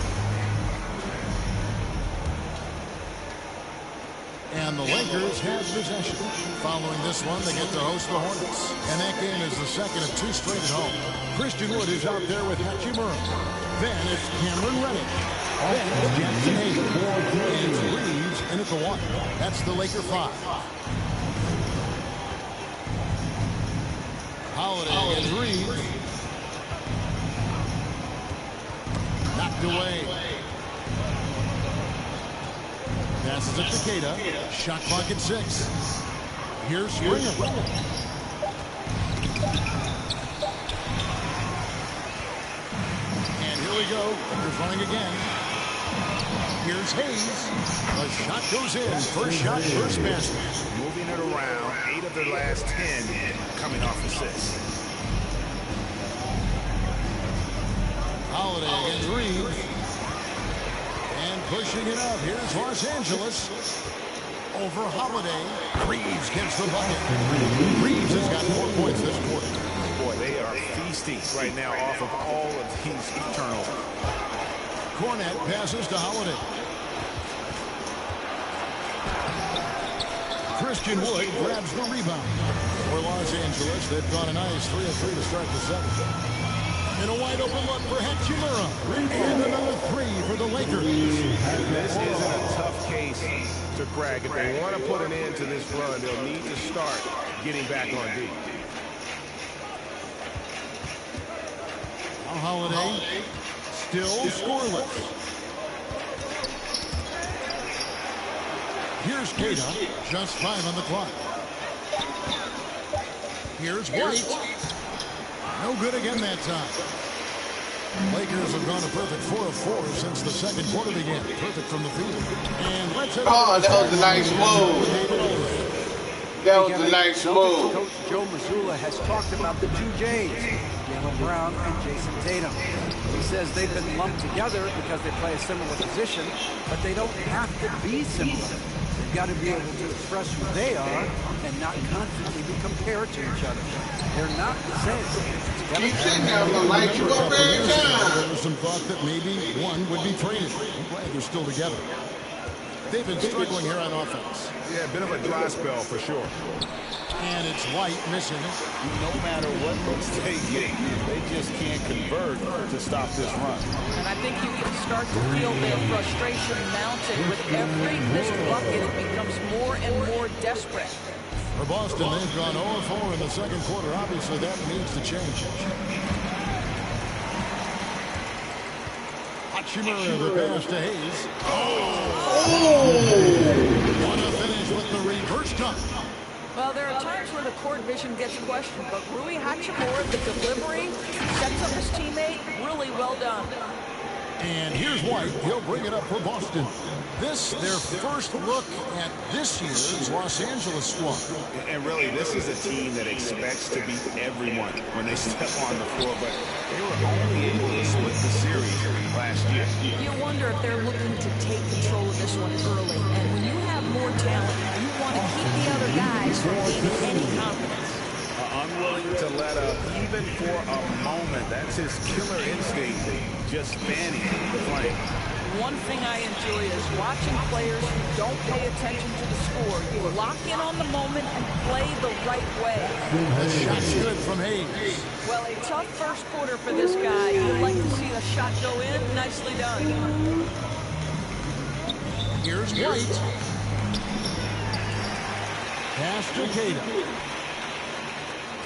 And the Lakers have possession. Following this one, they get to host the Hornets. And that game is the second of 2 straight at home. Christian Wood is out there with Hachimura. Then it's Cameron Reddish. Then it's Jackson Hayes. And it's Reeves in at the 1. That's the Laker 5. Holiday and Reeves. Knocked away. Passes it to Keita. Shot clock at 6. Here's Springer. And here we go. Lakers running again. Here's Hayes. The shot goes in. First shot, first basket. Moving it around. 8 of their last 10 coming off the 6. Holiday against Reeves. And pushing it up. Here's Los Angeles. Over Holiday. Reeves gets the bucket. Reeves has got 4 points this quarter. Boy, they are feasting right now off of all of these turnovers. Cornette passes to Holiday. Christian Wood grabs the rebound. For Los Angeles, they've gone a nice 3 of 3 to start the 7th. And a wide open look for Hachimura. And another 3 for the Lakers. This isn't a tough case to crack. If they want to put an end to this run, they'll need to start getting back on D. Holiday still scoreless. Here's Keita, just 5 on the clock. Here's White. No good again that time. Lakers have gone a perfect 4 of 4 since the second quarter began. Perfect from the field. And let's hit that was a nice move. That was a nice move. Coach Joe Mazzulla has talked about the 2 J's, Jaylen Brown and Jason Tatum. He says they've been lumped together because they play a similar position, but they don't have to be similar. They've got to be able to express who they are and not constantly be compared to each other. They're not the same. Keep sitting there, like you go every time. There was some thought that maybe one would be traded. I'm glad they're still together. They've been struggling here on offense. Yeah, a bit of a dry spell for sure. And it's White missing it. No matter what looks they get, they just can't convert to stop this run. And I think you can start to feel their frustration mounting. With every missed bucket, it becomes more and more desperate. For Boston, they've gone 0-4 in the second quarter. Obviously, that needs to change. Hachimura, the pass to Hayes. Want to finish with Well, there are times when the court vision gets questioned, but Rui Hachimura, the delivery, sets up his teammate, really well done. And here's White. He'll bring it up for Boston. This, their first look at this year's Los Angeles squad. And really, this is a team that expects to beat everyone when they step on the floor, but they were only able to split the series last year. You wonder if they're looking to take control of this one early. And when you have more talent, you want to keep the other guys from gaining any confidence. Unwilling to let up even for a moment. That's his killer instinct, just fanning the flame. One thing I enjoy is watching players who don't pay attention to the score. You lock in on the moment and play the right way. The shot's good from Hayes. Well, a tough first quarter for this guy. You'd like to see the shot go in. Nicely done. Here's White. Pass to Cato.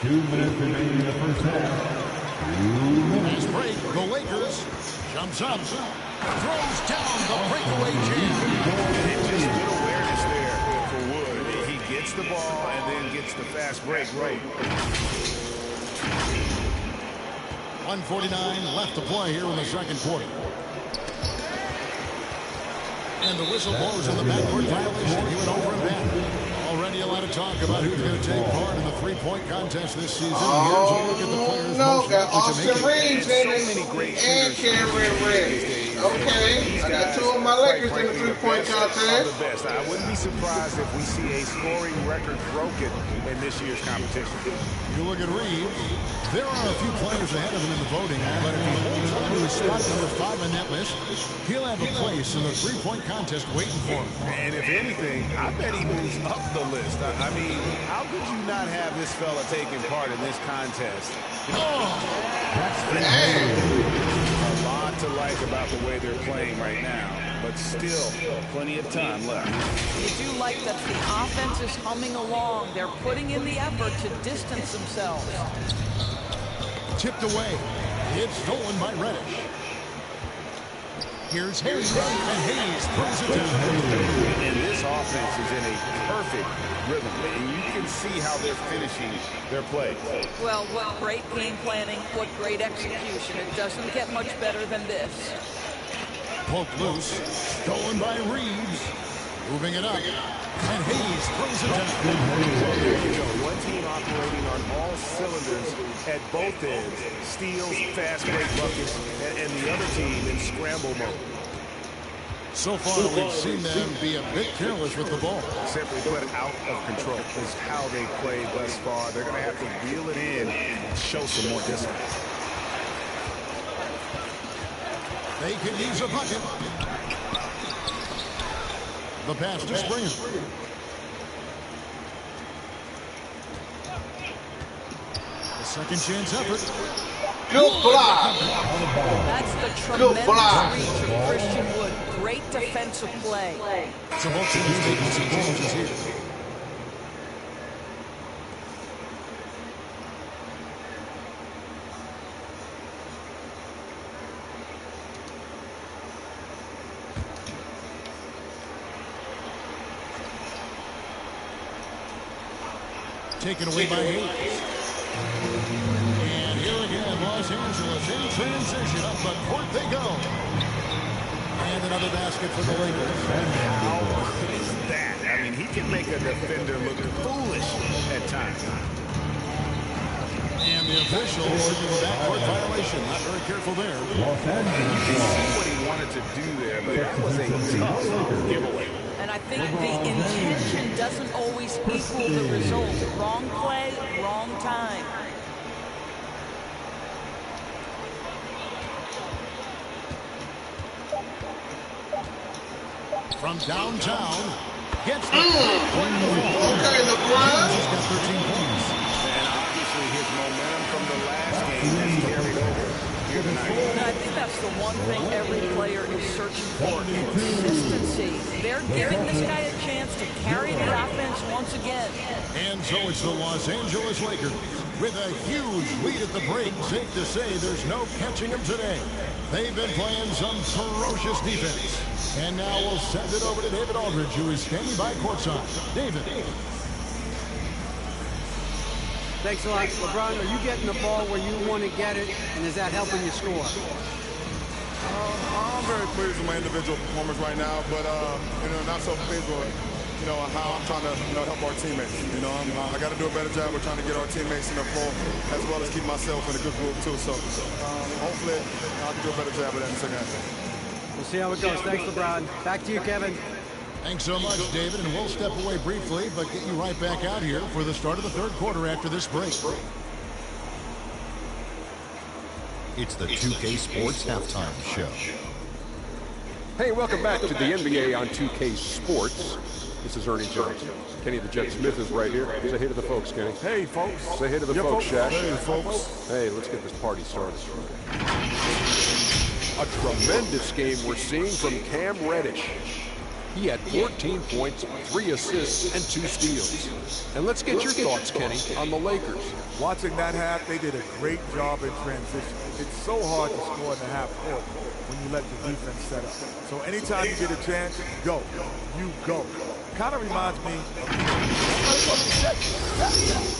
2 minutes remaining in the first half. 2 minutes. Nice break. The Lakers jumps up. Throws down the breakaway jam. And just good awareness there for Wood. He gets the ball and then gets the fast break right. 1:49 left to play here in the second quarter. And the whistle blows in the backcourt violation. You went over and back. Already a lot of talk about who's going to take part in the three-point contest this season. Here's a look at the players. No, got Austin Reeves in it and Cameron Reddish. Okay, I got two of my Lakers in the three-point contest. The best. I wouldn't be surprised if we see a scoring record broken in this year's competition. You look at Reeves. There are a few players ahead of him in the voting, but if he holds on to his spot number 5 on that list, he'll have a place in the three-point contest waiting for him. And if anything, I bet he moves up the list. I mean, how could you not have this fella taking part in this contest? A lot to like about the way they're playing right now, but still plenty of time left. You do like that the offense is humming along. They're putting in the effort to distance themselves. Tipped away. It's stolen by Reddish. Here's Hayes, and Hayes throws it down. And this offense is in a perfect rhythm, and you can see how they're finishing their play. Well, what great game planning, what great execution. It doesn't get much better than this. Poked loose, stolen by Reeves. Moving it up, and Hayes throws it down. There you go. One team operating on all cylinders at both ends. Steals, fast break buckets, and the other team in scramble mode. So far, we've seen them be a bit careless with the ball. Simply put, out of control is how they played thus far. They're going to have to reel it in and show some more discipline. They can use a bucket. The pass to Springer. A second chance effort. Good block. That's the tremendous reach of Christian Wood. Great defensive play. So both teams taking some changes here. Taken away by Hayes. And here again, Los Angeles in transition. Up the court they go. And another basket for the Lakers. How good is that? I mean, he can make a defender look foolish at times. And the official signaled a backcourt violation. Not very careful there. You can see what he wanted to do there, but that was a tough giveaway. And I think the intention doesn't always equal the result. Wrong play, wrong time. From downtown, gets the Okay, LeBron. He's got 13 points. And obviously his momentum from the last game has carried over here tonight. And I think that's the one thing every player is searching for, consistency. They're giving this guy a chance to carry the offense once again. And so it's the Los Angeles Lakers with a huge lead at the break. Safe to say there's no catching them today. They've been playing some ferocious defense. And now we'll send it over to David Aldridge, who is standing by courtside. David. Thanks a lot. LeBron, are you getting the ball where you want to get it, and is that helping you score? I'm very pleased with my individual performance right now, but not so pleased with how I'm trying to help our teammates. I got to do a better job of trying to get our teammates in the floor as well as keep myself in a good group too. So hopefully I can do a better job of that in the second half. We'll see how it goes. Thanks, LeBron. Back to you, Kevin. Thanks so much, David, and we'll step away briefly, but get you right back out here for the start of the third quarter after this break. It's the 2K Sports Halftime Show. Hey, welcome back to the NBA on 2K Sports. This is Ernie Johnson. Kenny the Jet Smith is right here. Say hey to the folks, Kenny. Hey, folks. Say hey to the folks, Shaq. Hey, folks. Hey, let's get this party started. A tremendous game we're seeing from Cam Reddish. He had 14 points, 3 assists, and 2 steals. And let's get your thoughts, Kenny, on the Lakers. Watching that half, they did a great job in transition. It's so hard to score in the half court when you let the defense set up. So anytime you get a chance, go. You go. Kind of reminds me of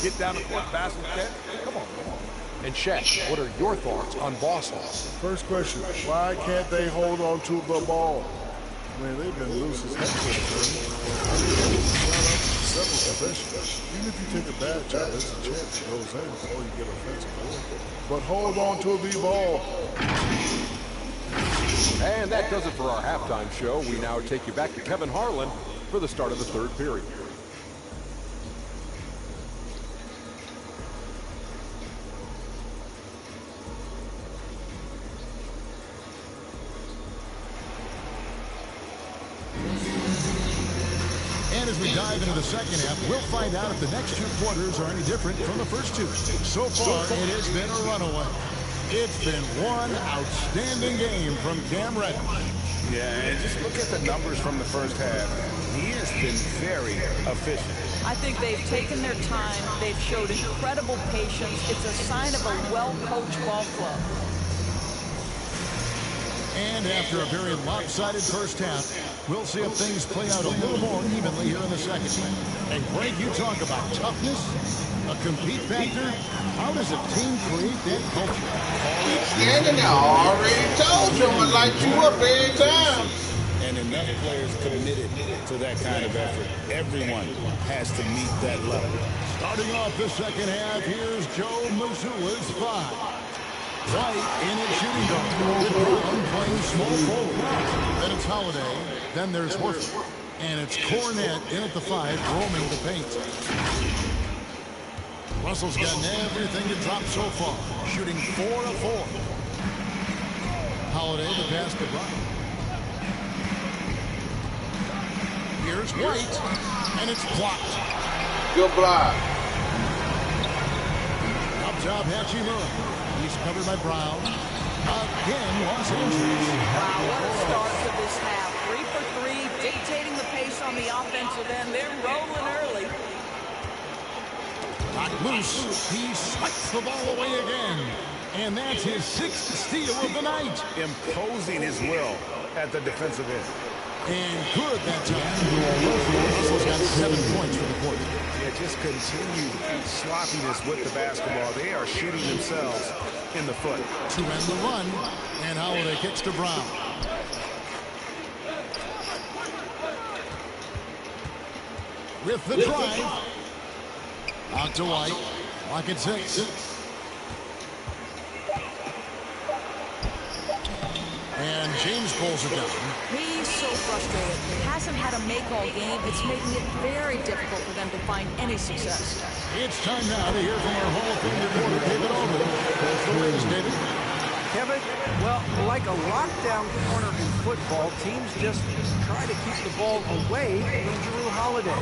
get down the court fast and get. Come on. And Shaq, what are your thoughts on Boston? First question, why can't they hold on to the ball? Man, they've been loose as heck several possessions. Even if you take a bad shot, there's a chance it goes in before you get offensive board. But hold on to the ball. And that does it for our halftime show. We now take you back to Kevin Harlan for the start of the third period. And as we dive into the second half, we'll find out if the next 2 quarters are any different from the first 2. So far, it has been a runaway. It's been one outstanding game from Cam Reddish. Yeah, and just look at the numbers from the first half. He has been very efficient. I think they've taken their time. They've showed incredible patience. It's a sign of a well-coached ball club. And after a very lopsided first half, we'll see if things play out a little more evenly here in the second. And Greg, you talk about toughness, a compete factor. How does a team create that culture? Standing there, already told you, I'm like you up every time. And enough players committed to that kind of effort. Everyone has to meet that level. Starting off the second half, here's Joe Mazzulla's 5. White in his shooting guard. With Brown playing small forward. Then it's Holiday. Then there's Horford. And it's Cornette in at the 5, roaming the paint. Russell's gotten everything to drop so far. Shooting 4 of 4. Holiday the pass to Brown. Here's White. And it's blocked. Good block. Up top, Hachimura. He's covered by Brown. Again, Los Angeles. Wow, what a start to this half. 3 for 3, dictating the pace on the offensive end. They're rolling early. Knocked loose. He swipes the ball away again. And that's his 6th steal of the night. Imposing his will at the defensive end. And good that time. Russell's got 7 points for the quarter. Yeah, just continued sloppiness with the basketball. They are shooting themselves in the foot. To end the run. And Holiday kicks to Brown. With the drive. Out to White. Lock at 6. And James pulls it down. He's so frustrated. Hasn't had a make all game. It's making it very difficult for them to find any success. It's time now to hear from our Hall of Fame reporter, David Allman. What's the latest, David? Kevin, well, like a lockdown corner in football, teams just try to keep the ball away from Jrue Holiday.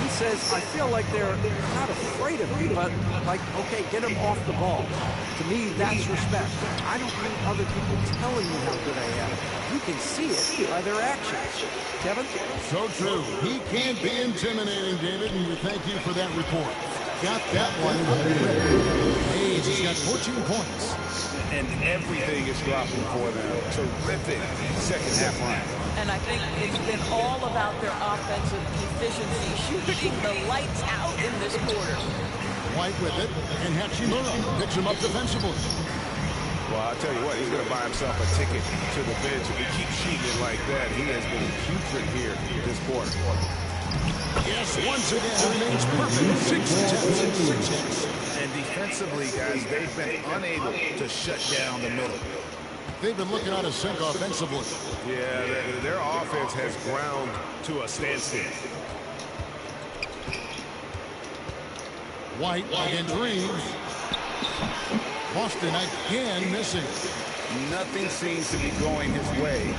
He says, I feel like they're not afraid of me, but like, okay, get him off the ball. To me, that's respect. I don't need other people telling me how good I am. You can see it by their actions. Kevin? So true. He can't be intimidating, David, and we thank you for that report. Got that one. Hayes has got 14 points. And everything is dropping for them. Terrific second half run. And I think it's been all about their offensive efficiency, shooting the lights out in this quarter. White with it, and Hachimura picks him up defensively. Well, I'll tell you what, he's going to buy himself a ticket to the bench. If he keeps shooting it like that, he has been putrid here this quarter. Yes, once again, remains perfect. 6 attempts and 6 hits. And defensively, guys, they've been unable to shut down the middle. They've been looking out of sync offensively. Yeah, their offense has ground to a standstill. White against Reeves. Boston again missing. Nothing seems to be going his way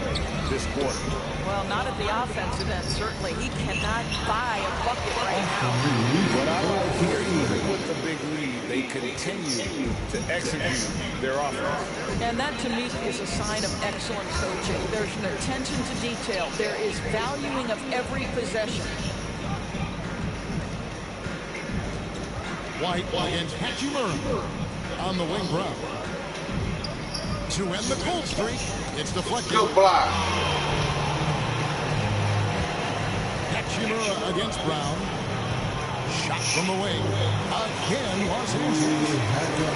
this quarter. Well, not at the offensive end, certainly. He cannot buy a bucket right now. What I like here, even with the big lead, they continue to execute their offense. And that, to me, is a sign of excellent coaching. There's an attention to detail. There is valuing of every possession. White against Hachimura on the wing. Brown to end the cold streak. It's deflected. Good block. Hachimura against Brown. Shot from the wing. Again, Los Angeles.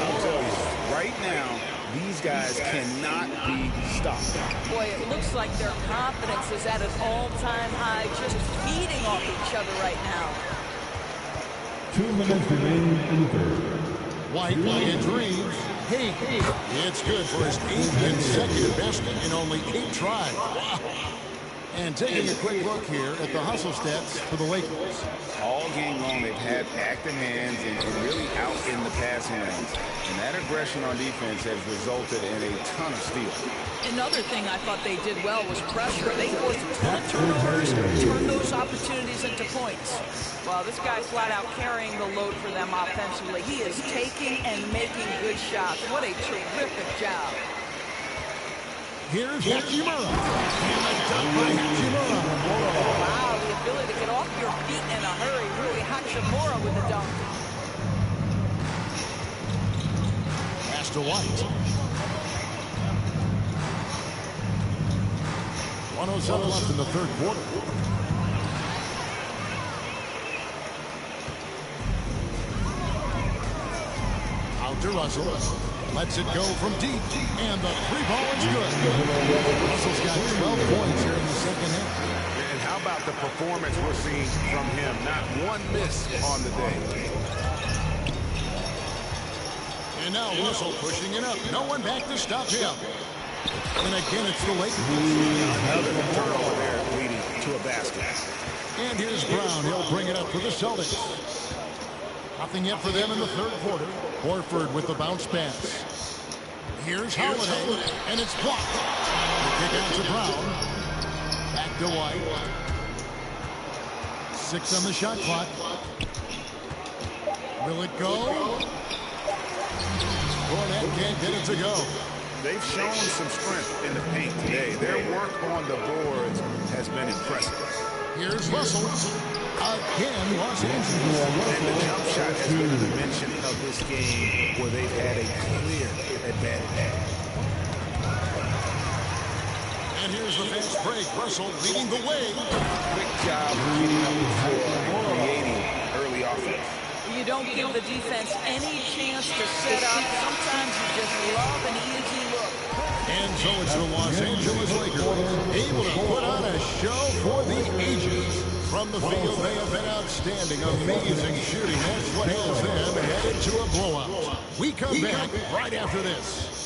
I'll tell you, right now, these guys cannot be stopped. Boy, it looks like their confidence is at an all-time high, just feeding off each other right now. 2 minutes remaining in the third. White against Reeves. Hey, it's good for his 8th consecutive basket in only 8 tries. Wow. And taking a quick look here at the hustle stats for the Lakers. All game long, they've had active hands and really out in the passing lanes. And that aggression on defense has resulted in a ton of steals. Another thing I thought they did well was pressure. They forced a ton of turnovers and turned those opportunities into points. Well, this guy's flat out carrying the load for them offensively. He is taking and making good shots. What a terrific job. Here's Hachimura. And a dunk by Hachimura. Wow, the ability to get off your feet in a hurry. Really, Hachimura with the dunk. Pass to White. 1:07 left in the third quarter. Out to Russell. Lets it go from deep, and the 3-ball is good. Russell's got 12 points here in the second half. And how about the performance we're seeing from him? Not one miss on the day. And now Russell pushing it up. No one back to stop him. And again, it's the Lakers. Another turnover there leading to a basket. And here's Brown. He'll bring it up for the Celtics. Nothing yet for them in the third quarter. Horford with the bounce pass. Here's Holiday, and it's blocked. The kick out to Brown. Back to White. 6 on the shot clock. Will it go? Cornette can't get it to go. They've shown some strength in the paint today. Their work on the boards has been impressive. Here's Russell. Again, Los Angeles. And the jump shot has been a dimension of this game where they've had a clear advantage. And here's the fast break. Russell leading the way. Quick job getting up the floor and creating early offense. You don't give the defense any chance to set up. Sometimes you just love an easy look. And so it's the Los Angeles Lakers able to put on a show for the ages. From the field, they have been outstanding. Amazing shooting. That's what has them headed to a blowout. We come back right after this.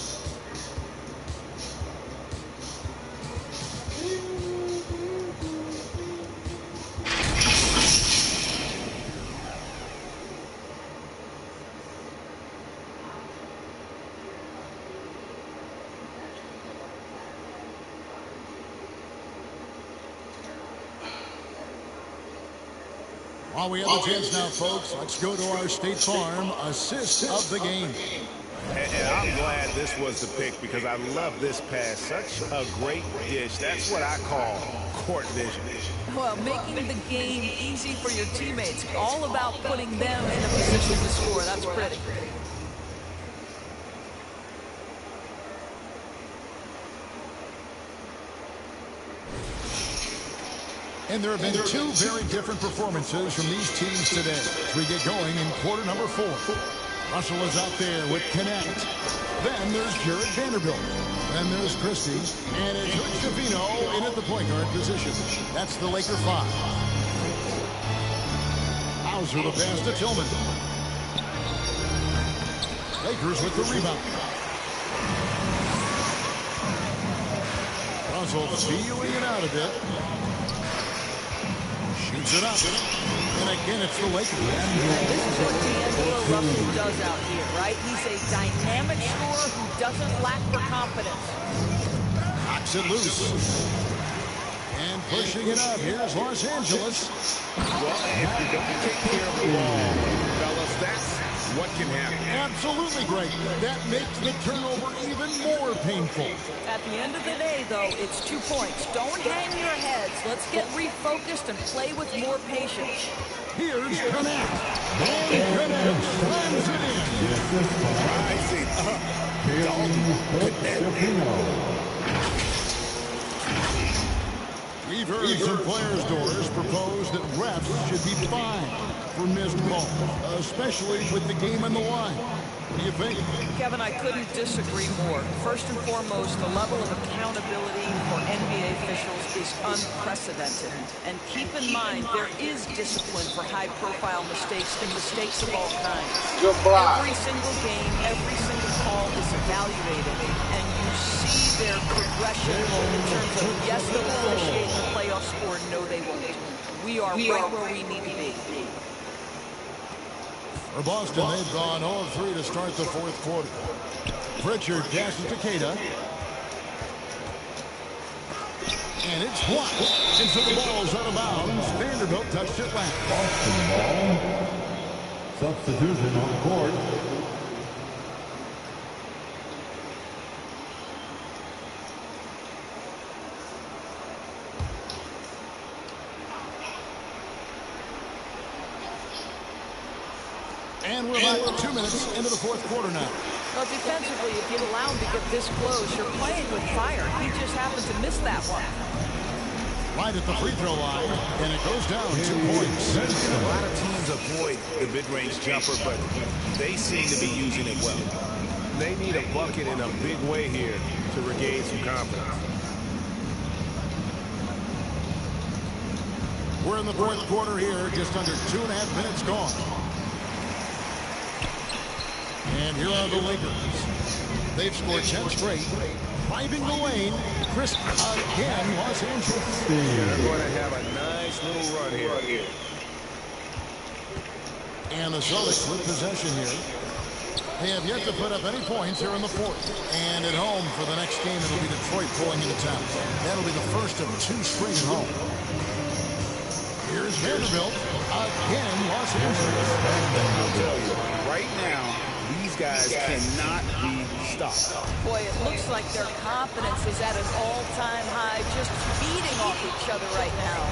While we have the chance now, folks, let's go to our State Farm assist of the game. And I'm glad this was the pick because I love this pass. Such a great dish. That's what I call court vision. Well, making the game easy for your teammates. All about putting them in a position to score. That's pretty. And there have been two very different performances from these teams today as we get going in quarter number 4. Russell is out there with Connect. Then there's Jared Vanderbilt. Then there's Christie. And it's Rick Savino in at the point guard position. That's the Laker 5. Hauser the pass to Tillman. Lakers with the rebound. Russell feeling it out a bit. Shoots it up. And again, it's the Lakers. This is what D'Angelo Russell does out here, right? He's a dynamic scorer who doesn't lack for confidence. Knocks it loose. And pushing it up. Here's Los Angeles. Well, if you don't take care of the ball, fellas, that's what can happen. Absolutely great. That makes the turnover even more painful. At the end of the day, though, it's 2 points. Don't hang your heads. Let's get refocused and play with more patience. Here's Connect. And Connect slams it in. Rising up. We've heard some players' doors propose that refs should be fined for missed calls, especially with the game on the line. What do you think? Kevin, I couldn't disagree more. First and foremost, the level of accountability for NBA officials is unprecedented. And keep in mind, there is discipline for high-profile mistakes and mistakes of all kinds. Good block. Every single game, every single call is evaluated, and you see their progression in terms of yes, they'll officiate in the playoffs, or no, they won't. We are right where we need to be. For Boston, they've gone 0-3 to start the fourth quarter. Pritchard passes to Keita. And it's blocked. And so the ball's out of bounds. Vanderbilt touched it last. Boston ball. Substitution on court. And we're about 2 minutes into the fourth quarter now. Well, defensively, if you allow him to get this close, you're playing with fire. He just happened to miss that one. Right at the free throw line, and it goes down 2 points. A lot of teams avoid the mid-range jumper, but they seem to be using it well. They need a bucket in a big way here to regain some confidence. We're in the fourth quarter here, just under 2.5 minutes gone. And here are the Lakers. They've scored 10 straight. Driving the lane. Chris again, Los Angeles. They're going to have a nice little run here. And the Celtics with possession here. They have yet to put up any points here in the fourth. And at home for the next game, it'll be Detroit pulling into town. That'll be the first of 2 straight at home. Here's Vanderbilt. Again, Los Angeles. I'll tell you, right now, these guys cannot be stopped. Boy, it looks like their confidence is at an all-time high, just feeding off each other right now.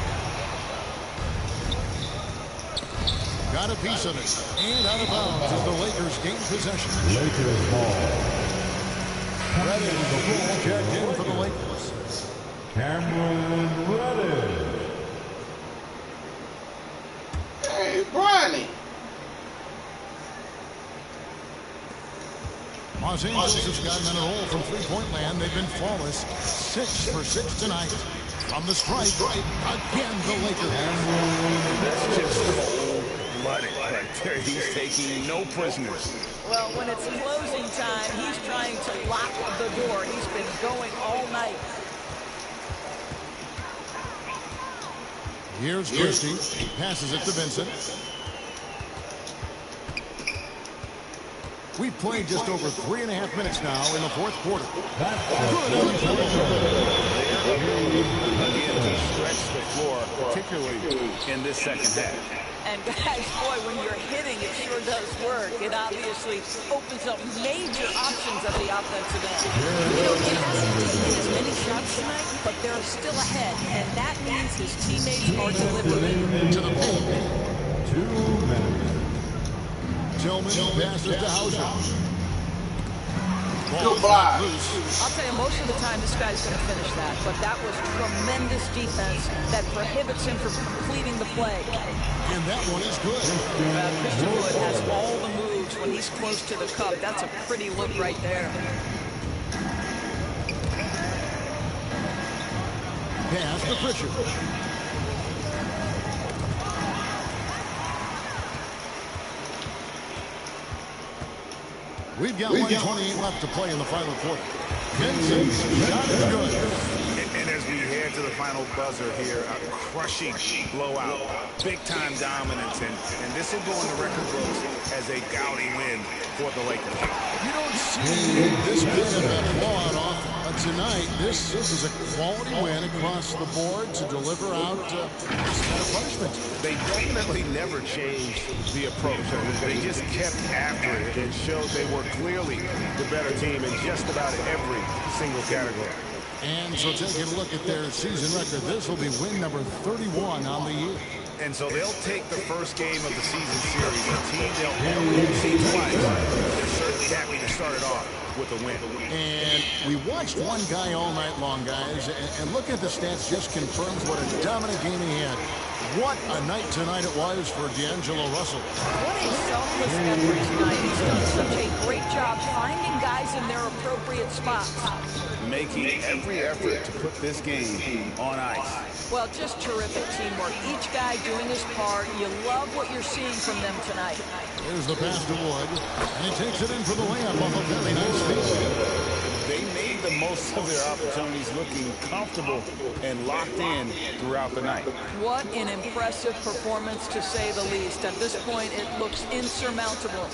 Got a piece of it. And out of bounds as the Lakers gain possession. Lakers ball. Reddish, the ball checked in for the Lakers. Cameron Reddish. Hey, Bronny. Los Angeles has gotten on a roll from three-point land. They've been flawless. 6 for 6 tonight. From the stripe, again the Lakers. That's just cold-blooded right there. He's taking no prisoners. Well, when it's closing time, he's trying to lock the door. He's been going all night. Here's Christie. Passes it to Vincent. We've played just over 3.5 minutes now in the fourth quarter. Again, to stretch the floor, particularly in this second half. And guys, boy, when you're hitting, it sure does work. It obviously opens up major options at the offensive end. You know, he hasn't taken as many shots tonight, but they're still ahead, and that means his teammates are delivering. To the paint. 2 minutes. Tillman passes to Hauser. Ball block. loose. I'll tell you, most of the time this guy's going to finish that, but that was tremendous defense that prohibits him from completing the play. And that one is good. Christian Wood has all the moves when he's close to the cup. That's a pretty look right there. Pass to Pritchard. We've got 1:28 left to play in the final quarter. Hendersons shot is good. And as we head to the final buzzer here, a crushing blowout, big-time dominance, and this will go in the record books as a gaudy win for the Lakers. You don't see this kind of blowout off tonight. This is a quality win across the board to deliver out this kind of punishment. They definitely never changed the approach. They just kept after it and showed they were clearly the better team in just about every single category. And so taking a look at their season record, this will be win number 31 on the year. And so they'll take the first game of the season series, a team they'll only see twice. They're certainly happy to start it off with a win. And we watched one guy all night long, guys, and look at the stats just confirms what a dominant game he had. What a night tonight it was for D'Angelo Russell. What a selfless effort tonight. He's done such a great job finding guys in their appropriate spots. Making every effort to put this game on ice. Well, just terrific teamwork. Each guy doing his part. You love what you're seeing from them tonight. Here's the pass to Wood, and he takes it in for the layup off a very nice feed. They made the most of their opportunities, looking comfortable and locked in throughout the night. What an impressive performance, to say the least. At this point, it looks insurmountable.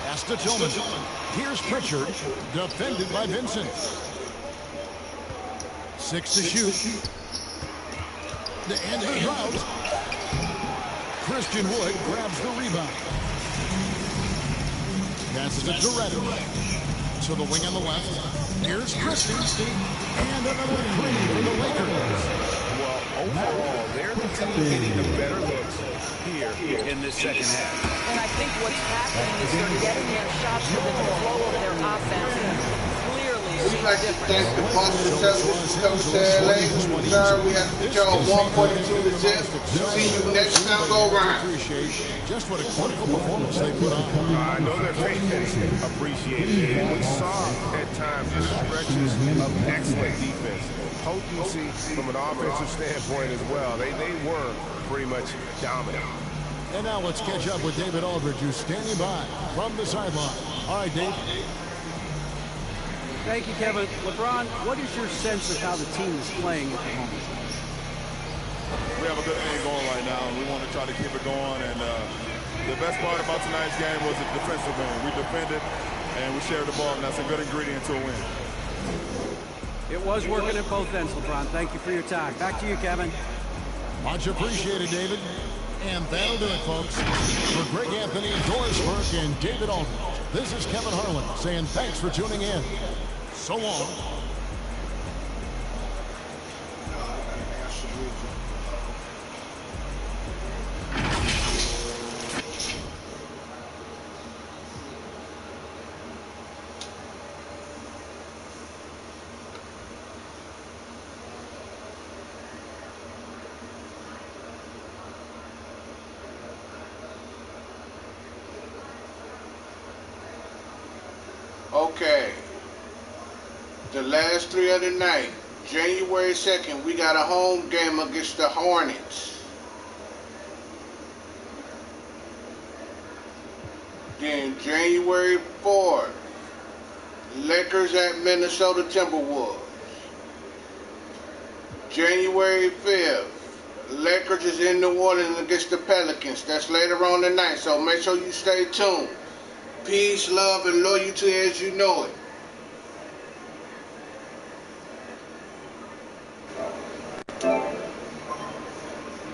Pass to Tillman. Here's Pritchard, defended by Vincent. 6 to shoot. And a drought. Christian Wood grabs the rebound. Passes it to Reddick. To the wing on the left. Here's Christie. And another three for the Lakers. Well, overall, they're the team getting the better looks here in this second half. And I think what's happening is they're getting their shots within the flow of their offense. Clearly We'd see like the to difference. thank the Boston Celtics for coming to LA. Sorry, we have to put y'all 142 to zip. See you next time go round. Appreciate just what a clinical performance they put on. I know their fans appreciated it, and we saw at times just stretches of excellent defense. Potency from an offensive standpoint as well. They were pretty much dominant. And now let's catch up with David Aldridge, who's standing by from the sideline. All right, Dave. Thank you, Kevin. LeBron, what is your sense of how the team is playing at the moment? We have a good thing going right now, and we want to try to keep it going. And the best part about tonight's game was the defensive end. We defended, and we shared the ball, and that's a good ingredient to a win. It was working at both ends, LeBron. Thank you for your time. Back to you, Kevin. Much appreciated, David. And that'll do it, folks. For Greg Anthony, Doris Burke, and David Aldridge, this is Kevin Harlan saying thanks for tuning in. So long. Okay. The last three of the night. January 2nd, we got a home game against the Hornets. Then January 4th, Lakers at Minnesota Timberwolves. January 5th, Lakers is in New Orleans against the Pelicans. That's later on tonight, so make sure you stay tuned. Peace, love, and loyalty as you know it.